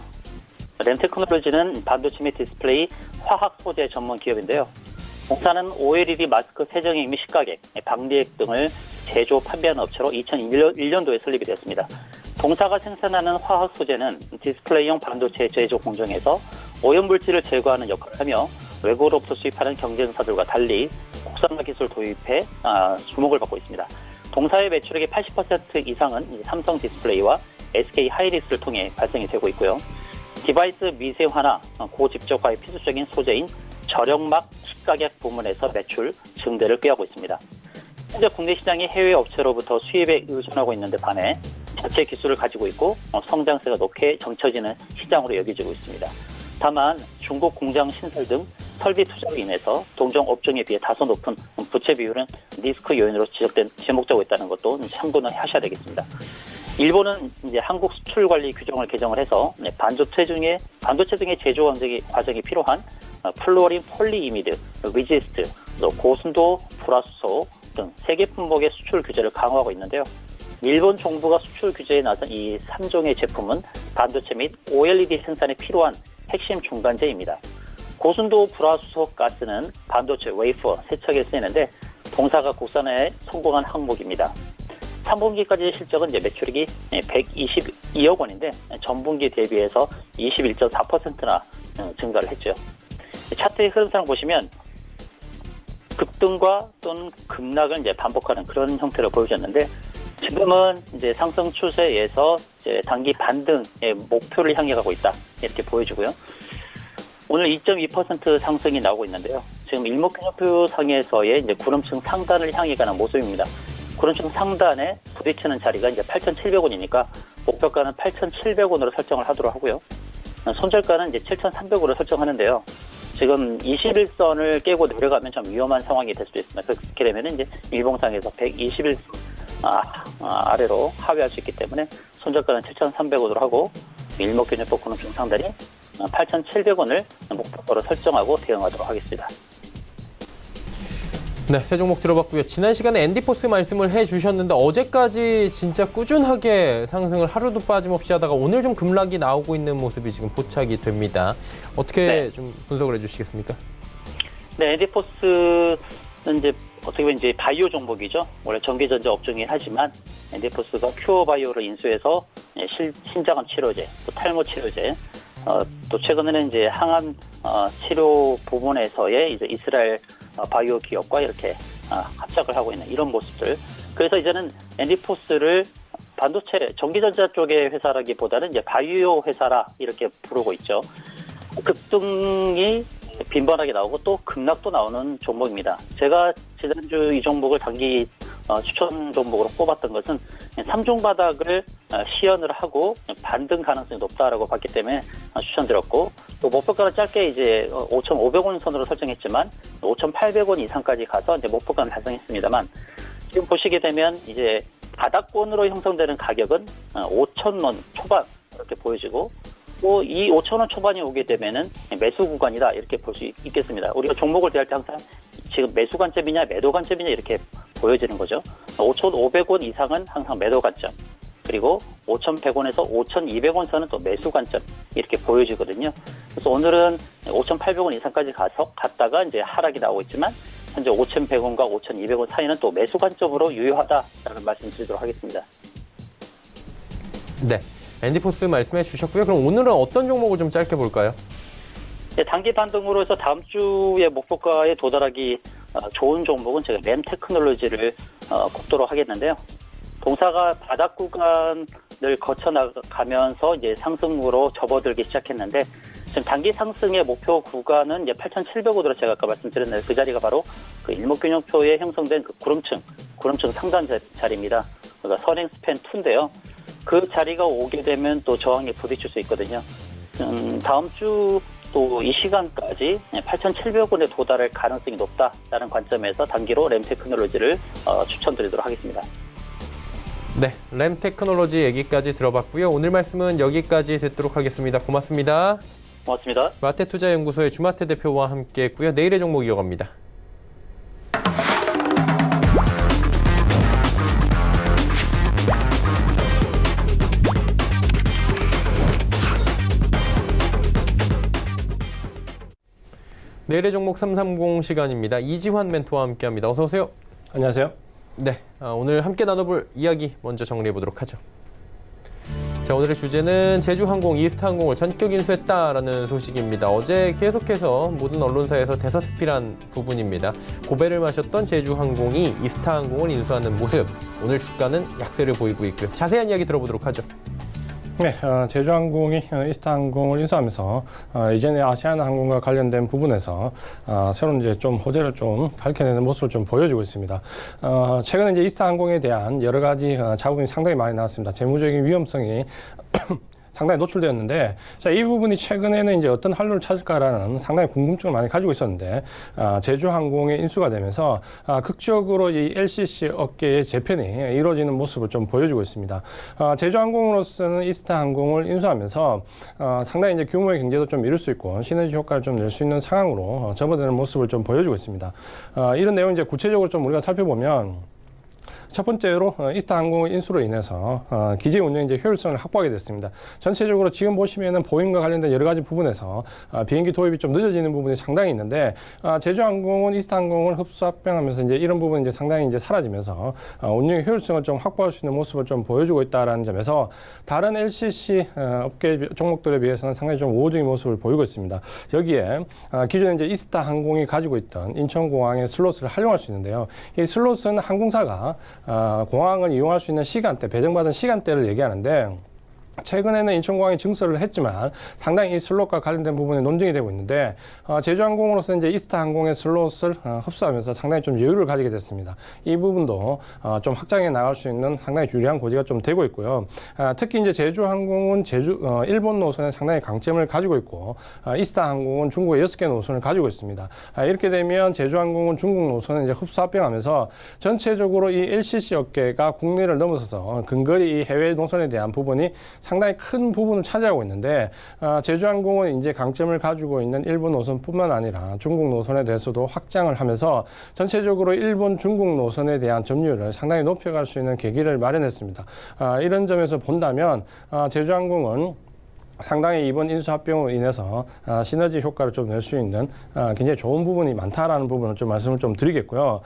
램테크놀로지는 반도체 및 디스플레이 화학 소재 전문 기업인데요. 공사는 OLED 마스크 세정액 및 식가액, 방리액 등을 제조 판매하는 업체로 2001년도에 설립이 되었습니다. 동사가 생산하는 화학 소재는 디스플레이용 반도체 제조 공정에서 오염물질을 제거하는 역할을 하며 외국으로부터 수입하는 경쟁사들과 달리 국산화 기술 도입에 주목을 받고 있습니다. 동사의 매출액의 80% 이상은 삼성 디스플레이와 SK 하이닉스를 통해 발생이 되고 있고요. 디바이스 미세화나 고집적화의 필수적인 소재인 절연막 식가격 부문에서 매출 증대를 꾀하고 있습니다. 현재 국내 시장이 해외 업체로부터 수입에 의존하고 있는데 반해 자체 기술을 가지고 있고 성장세가 높게 정쳐지는 시장으로 여겨지고 있습니다. 다만 중국 공장 신설 등 설비 투자로 인해서 동종 업종에 비해 다소 높은 부채 비율은 리스크 요인으로 지목되고 있다는 것도 참고는 하셔야 되겠습니다. 일본은 이제 한국 수출 관리 규정을 개정을 해서 반도체 등의 제조 과정이 필요한 플루어린 폴리이미드, 위지스트, 고순도 불화수소 등 세계 품목의 수출 규제를 강화하고 있는데요. 일본 정부가 수출 규제에 나선 이 3종의 제품은 반도체 및 OLED 생산에 필요한 핵심 중간재입니다. 고순도 불화수소 가스는 반도체 웨이퍼 세척에 쓰이는데 동사가 국산화에 성공한 항목입니다. 3분기까지 실적은 이제 매출액이 122억 원인데 전분기 대비해서 21.4%나 증가를 했죠. 차트의 흐름상을 보시면 급등과 또는 급락을 이제 반복하는 그런 형태로 보여졌는데 지금은 이제 상승 추세에서 이제 단기 반등의 목표를 향해 가고 있다 이렇게 보여지고요. 오늘 2.2% 상승이 나오고 있는데요. 지금 일목균형표 상에서의 이제 구름층 상단을 향해 가는 모습입니다. 구름층 상단에 부딪히는 자리가 이제 8,700원이니까 목표가는 8,700원으로 설정을 하도록 하고요. 손절가는 이제 7,300원으로 설정하는데요. 지금 21선을 깨고 내려가면 좀 위험한 상황이 될 수도 있습니다. 그렇게 되면 이제 일봉상에서 121선 아래로 하회할 수 있기 때문에 손절가는 7,300원으로 하고 일목균형표 구름층 상단이 8,700원을 목표가로 설정하고 대응하도록 하겠습니다.
네, 세 종목 들어봤고요. 지난 시간에 앤디포스 말씀을 해주셨는데 어제까지 진짜 꾸준하게 상승을 하루도 빠짐없이 하다가 오늘 좀 급락이 나오고 있는 모습이 지금 포착이 됩니다. 어떻게 좀 분석을 해주시겠습니까? 네,
앤디포스는 이제 어떻게 보면 이제 바이오 종목이죠. 원래 전기전자 업종이긴 하지만 앤디포스가 큐어바이오를 인수해서 신장암 치료제, 또 탈모 치료제, 또 최근에는 이제 항암 치료 부분에서의 이제 이스라엘 바이오 기업과 이렇게 합작을 하고 있는 이런 모습들. 그래서 이제는 앤디포스를 반도체 전기전자 쪽의 회사라기보다는 이제 바이오 회사라 이렇게 부르고 있죠. 급등이 빈번하게 나오고 또 급락도 나오는 종목입니다. 제가 지난주 이 종목을 단기 추천 종목으로 뽑았던 것은 3중 바닥을 시연을 하고 반등 가능성이 높다라고 봤기 때문에 추천드렸고, 또 목표가는 짧게 이제 5,500원 선으로 설정했지만 5,800원 이상까지 가서 이제 목표가는 달성했습니다만, 지금 보시게 되면 이제 바닥권으로 형성되는 가격은 5,000원 초반 이렇게 보여지고, 또 이 5,000원 초반이 오게 되면은 매수 구간이다 이렇게 볼 수 있겠습니다. 우리가 종목을 대할 때 항상 지금 매수 관점이냐 매도 관점이냐 이렇게 보여지는 거죠. 5,500원 이상은 항상 매도 관점, 그리고 5,100원에서 5,200원 선은 또 매수 관점 이렇게 보여지거든요. 그래서 오늘은 5,800원 이상까지 갔다가 이제 하락이 나오고 있지만, 현재 5,100원과 5,200원 사이는 또 매수 관점으로 유효하다라는 말씀드리도록 하겠습니다.
네, 앤디포스 말씀해 주셨고요. 그럼 오늘은 어떤 종목을 좀 짧게 볼까요?
네, 단기 반등으로 해서 다음 주에 목표가에 도달하기 좋은 종목은 제가 램테크놀로지를 꼽도록 하겠는데요. 동사가 바닥 구간을 거쳐 나가면서 이제 상승으로 접어들기 시작했는데, 지금 단기 상승의 목표 구간은 이제 8,700원으로 제가 아까 말씀드렸는데, 그 자리가 바로 그 일목균형표에 형성된 그 구름층 상단 자리입니다. 그러니까 선행 스팬 2인데요. 그 자리가 오게 되면 또 저항에 부딪힐 수 있거든요. 다음 주 또 이 시간까지 8,700원에 도달할 가능성이 높다라는 관점에서 단기로 램테크놀로지를 추천드리도록 하겠습니다.
네, 램테크놀로지 얘기까지 들어봤고요. 오늘 말씀은 여기까지 듣도록 하겠습니다. 고맙습니다.
고맙습니다.
마테투자연구소의 주마태 대표와 함께했고요. 내일의 종목 이어갑니다. 내일의 종목 330 시간입니다. 이지환 멘토와 함께합니다. 어서 오세요.
안녕하세요.
네, 오늘 함께 나눠볼 이야기 먼저 정리해 보도록 하죠. 자, 오늘의 주제는 제주항공, 이스타항공을 전격 인수했다라는 소식입니다. 어제 계속해서 모든 언론사에서 대서특필한 부분입니다. 고배를 마셨던 제주항공이 이스타항공을 인수하는 모습. 오늘 주가는 약세를 보이고 있고요. 자세한 이야기 들어보도록 하죠.
네, 제주항공이 이스타항공을 인수하면서 이전에 아시아나항공과 관련된 부분에서 새로운 이제 좀 호재를 좀 밝혀내는 모습을 좀 보여주고 있습니다. 최근에 이제 이스타항공에 대한 여러 가지 자금이 상당히 많이 나왔습니다. 재무적인 위험성이 상당히 노출되었는데, 자, 이 부분이 최근에는 이제 어떤 활로를 찾을까라는 상당히 궁금증을 많이 가지고 있었는데, 제주항공의 인수가 되면서 극적으로 이 LCC 업계의 재편이 이루어지는 모습을 좀 보여주고 있습니다. 제주항공으로서는 이스타항공을 인수하면서 상당히 이제 규모의 경제도 좀 이룰 수 있고 시너지 효과를 좀 낼 수 있는 상황으로 접어드는 모습을 좀 보여주고 있습니다. 이런 내용 이제 구체적으로 좀 우리가 살펴보면, 첫 번째로 이스타항공의 인수로 인해서 기지 운영 이제 효율성을 확보하게 됐습니다. 전체적으로 지금 보시면은 보잉과 관련된 여러 가지 부분에서 비행기 도입이 좀 늦어지는 부분이 상당히 있는데, 제주항공은 이스타항공을 합병하면서 이제 이런 부분이 이제 상당히 이제 사라지면서 운영의 효율성을 좀 확보할 수 있는 모습을 좀 보여주고 있다라는 점에서 다른 LCC 업계 종목들에 비해서는 상당히 좀 우호적인 모습을 보이고 있습니다. 여기에 기존에 이제 이스타항공이 가지고 있던 인천공항의 슬롯을 활용할 수 있는데요. 이 슬롯은 항공사가 공항을 이용할 수 있는 시간대, 배정받은 시간대를 얘기하는데, 최근에는 인천공항이 증설을 했지만 상당히 이 슬롯과 관련된 부분이 논쟁이 되고 있는데, 제주항공으로서 이제 이스타항공의 슬롯을 흡수하면서 상당히 좀 여유를 가지게 됐습니다. 이 부분도 좀 확장해 나갈 수 있는 상당히 유리한 고지가 좀 되고 있고요. 특히 이제 제주항공은 일본 노선에 상당히 강점을 가지고 있고, 이스타항공은 중국의 6개 노선을 가지고 있습니다. 이렇게 되면 제주항공은 중국 노선을 이제 흡수 합병하면서 전체적으로 이 LCC 업계가 국내를 넘어서서 근거리 이 해외 노선에 대한 부분이 상당히 큰 부분을 차지하고 있는데, 제주항공은 이제 강점을 가지고 있는 일본 노선뿐만 아니라 중국 노선에 대해서도 확장을 하면서 전체적으로 일본, 중국 노선에 대한 점유율을 상당히 높여갈 수 있는 계기를 마련했습니다. 이런 점에서 본다면 제주항공은 상당히 이번 인수합병으로 인해서 시너지 효과를 좀 낼 수 있는 굉장히 좋은 부분이 많다라는 부분을 좀 말씀을 좀 드리겠고요.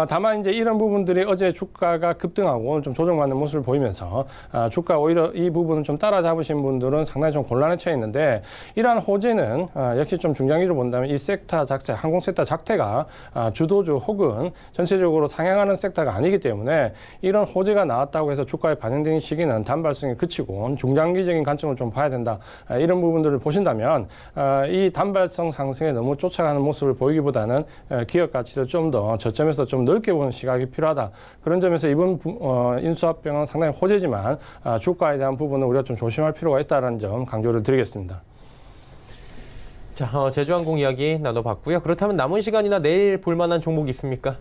다만 이제 이런 부분들이 어제 주가가 급등하고 좀 조정받는 모습을 보이면서 주가 오히려 이 부분을 좀 따라잡으신 분들은 상당히 좀 곤란에 처해 있는데, 이러한 호재는 역시 좀 중장기로 본다면 이 섹터 자체, 항공 섹터 자체가 주도주 혹은 전체적으로 상향하는 섹터가 아니기 때문에 이런 호재가 나왔다고 해서 주가에 반영되는 시기는 단발성에 그치고 중장기적인 관점을 좀 봐야 된다. 있다. 이런 부분들을 보신다면 이 단발성 상승에 너무 쫓아가는 모습을 보이기보다는 기업 가치를 좀 더 저점에서 좀 넓게 보는 시각이 필요하다. 그런 점에서 이번 인수합병은 상당히 호재지만 주가에 대한 부분은 우리가 좀 조심할 필요가 있다는 점 강조를 드리겠습니다.
자, 제주항공 이야기 나눠봤고요. 그렇다면 남은 시간이나 내일 볼만한 종목이 있습니까?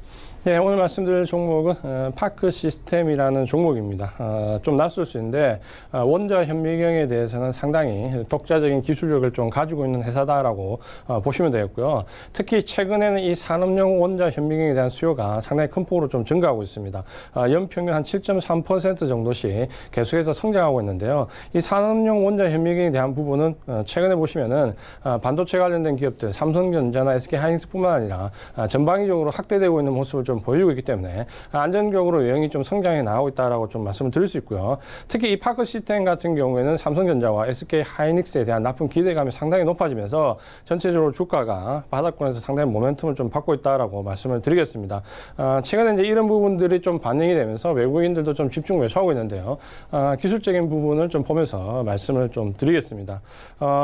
네, 오늘 말씀드릴 종목은 파크 시스템이라는 종목입니다. 좀 낯설 수 있는데 원자 현미경에 대해서는 상당히 독자적인 기술력을 좀 가지고 있는 회사다라고 보시면 되겠고요. 특히 최근에는 이 산업용 원자 현미경에 대한 수요가 상당히 큰 폭으로 좀 증가하고 있습니다. 연평균 한 7.3% 정도씩 계속해서 성장하고 있는데요. 이 산업용 원자 현미경에 대한 부분은 최근에 보시면은 반도체 관련된 기업들, 삼성전자나 SK하이닉스뿐만 아니라 전방위적으로 확대되고 있는 모습을 좀 보이고 있기 때문에 안정적으로 유형이 좀 성장해 나가고 있다라고 좀 말씀을 드릴 수 있고요. 특히 이 파크 시스템 같은 경우에는 삼성전자와 SK하이닉스에 대한 납품 기대감이 상당히 높아지면서 전체적으로 주가가 바닥권에서 상당히 모멘텀을 좀 받고 있다라고 말씀을 드리겠습니다. 최근에 이제 이런 부분들이 좀 반영이 되면서 외국인들도 좀 집중 매수하고 있는데요. 기술적인 부분을 좀 보면서 말씀을 좀 드리겠습니다.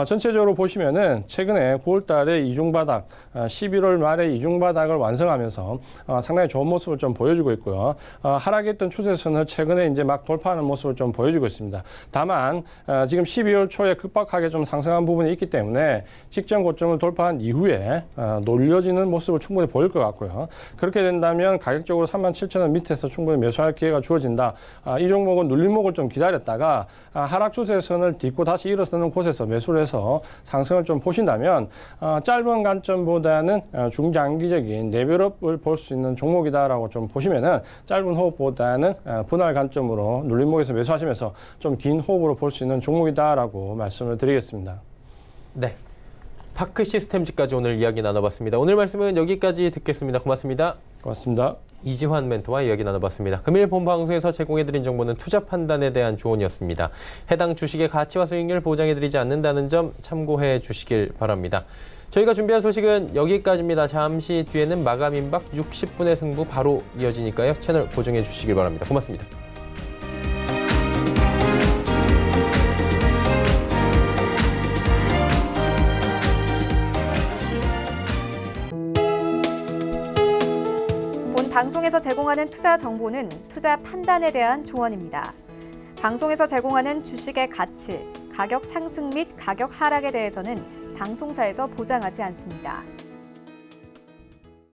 전체적으로 보시면은 최근에 9월 달에 이중바닥, 11월 말에 이중바닥을 완성하면서 상당히 좋은 모습을 좀 보여주고 있고요. 하락했던 추세선을 최근에 이제 막 돌파하는 모습을 좀 보여주고 있습니다. 다만 지금 12월 초에 급박하게 좀 상승한 부분이 있기 때문에 직전 고점을 돌파한 이후에 놀려지는 모습을 충분히 보일 것 같고요. 그렇게 된다면 가격적으로 37,000원 밑에서 충분히 매수할 기회가 주어진다. 이 종목은 눌림목을 좀 기다렸다가 하락 추세선을 딛고 다시 일어서는 곳에서 매수를 해서 상승을 좀 보신다면 짧은 관점보다는 중장기적인 레벨업을 볼 수 있는 종목이다라고 좀 보시면은 짧은 호흡보다는 분할 관점으로 눌림목에서 매수하시면서 좀 긴 호흡으로 볼 수 있는 종목이다라고 말씀을 드리겠습니다.
네. 파크 시스템즈까지 오늘 이야기 나눠봤습니다. 오늘 말씀은 여기까지 듣겠습니다. 고맙습니다.
고맙습니다.
이지환 멘토와 이야기 나눠봤습니다. 금일 본방송에서 제공해드린 정보는 투자 판단에 대한 조언이었습니다. 해당 주식의 가치와 수익률 보장해드리지 않는다는 점 참고해 주시길 바랍니다. 저희가 준비한 소식은 여기까지입니다. 잠시 뒤에는 마감 임박 60분의 승부 바로 이어지니까요. 채널 고정해 주시길 바랍니다. 고맙습니다.
본 방송에서 제공하는 투자 정보는 투자 판단에 대한 조언입니다. 방송에서 제공하는 주식의 가치, 가격 상승 및 가격 하락에 대해서는 방송사에서 보장하지 않습니다.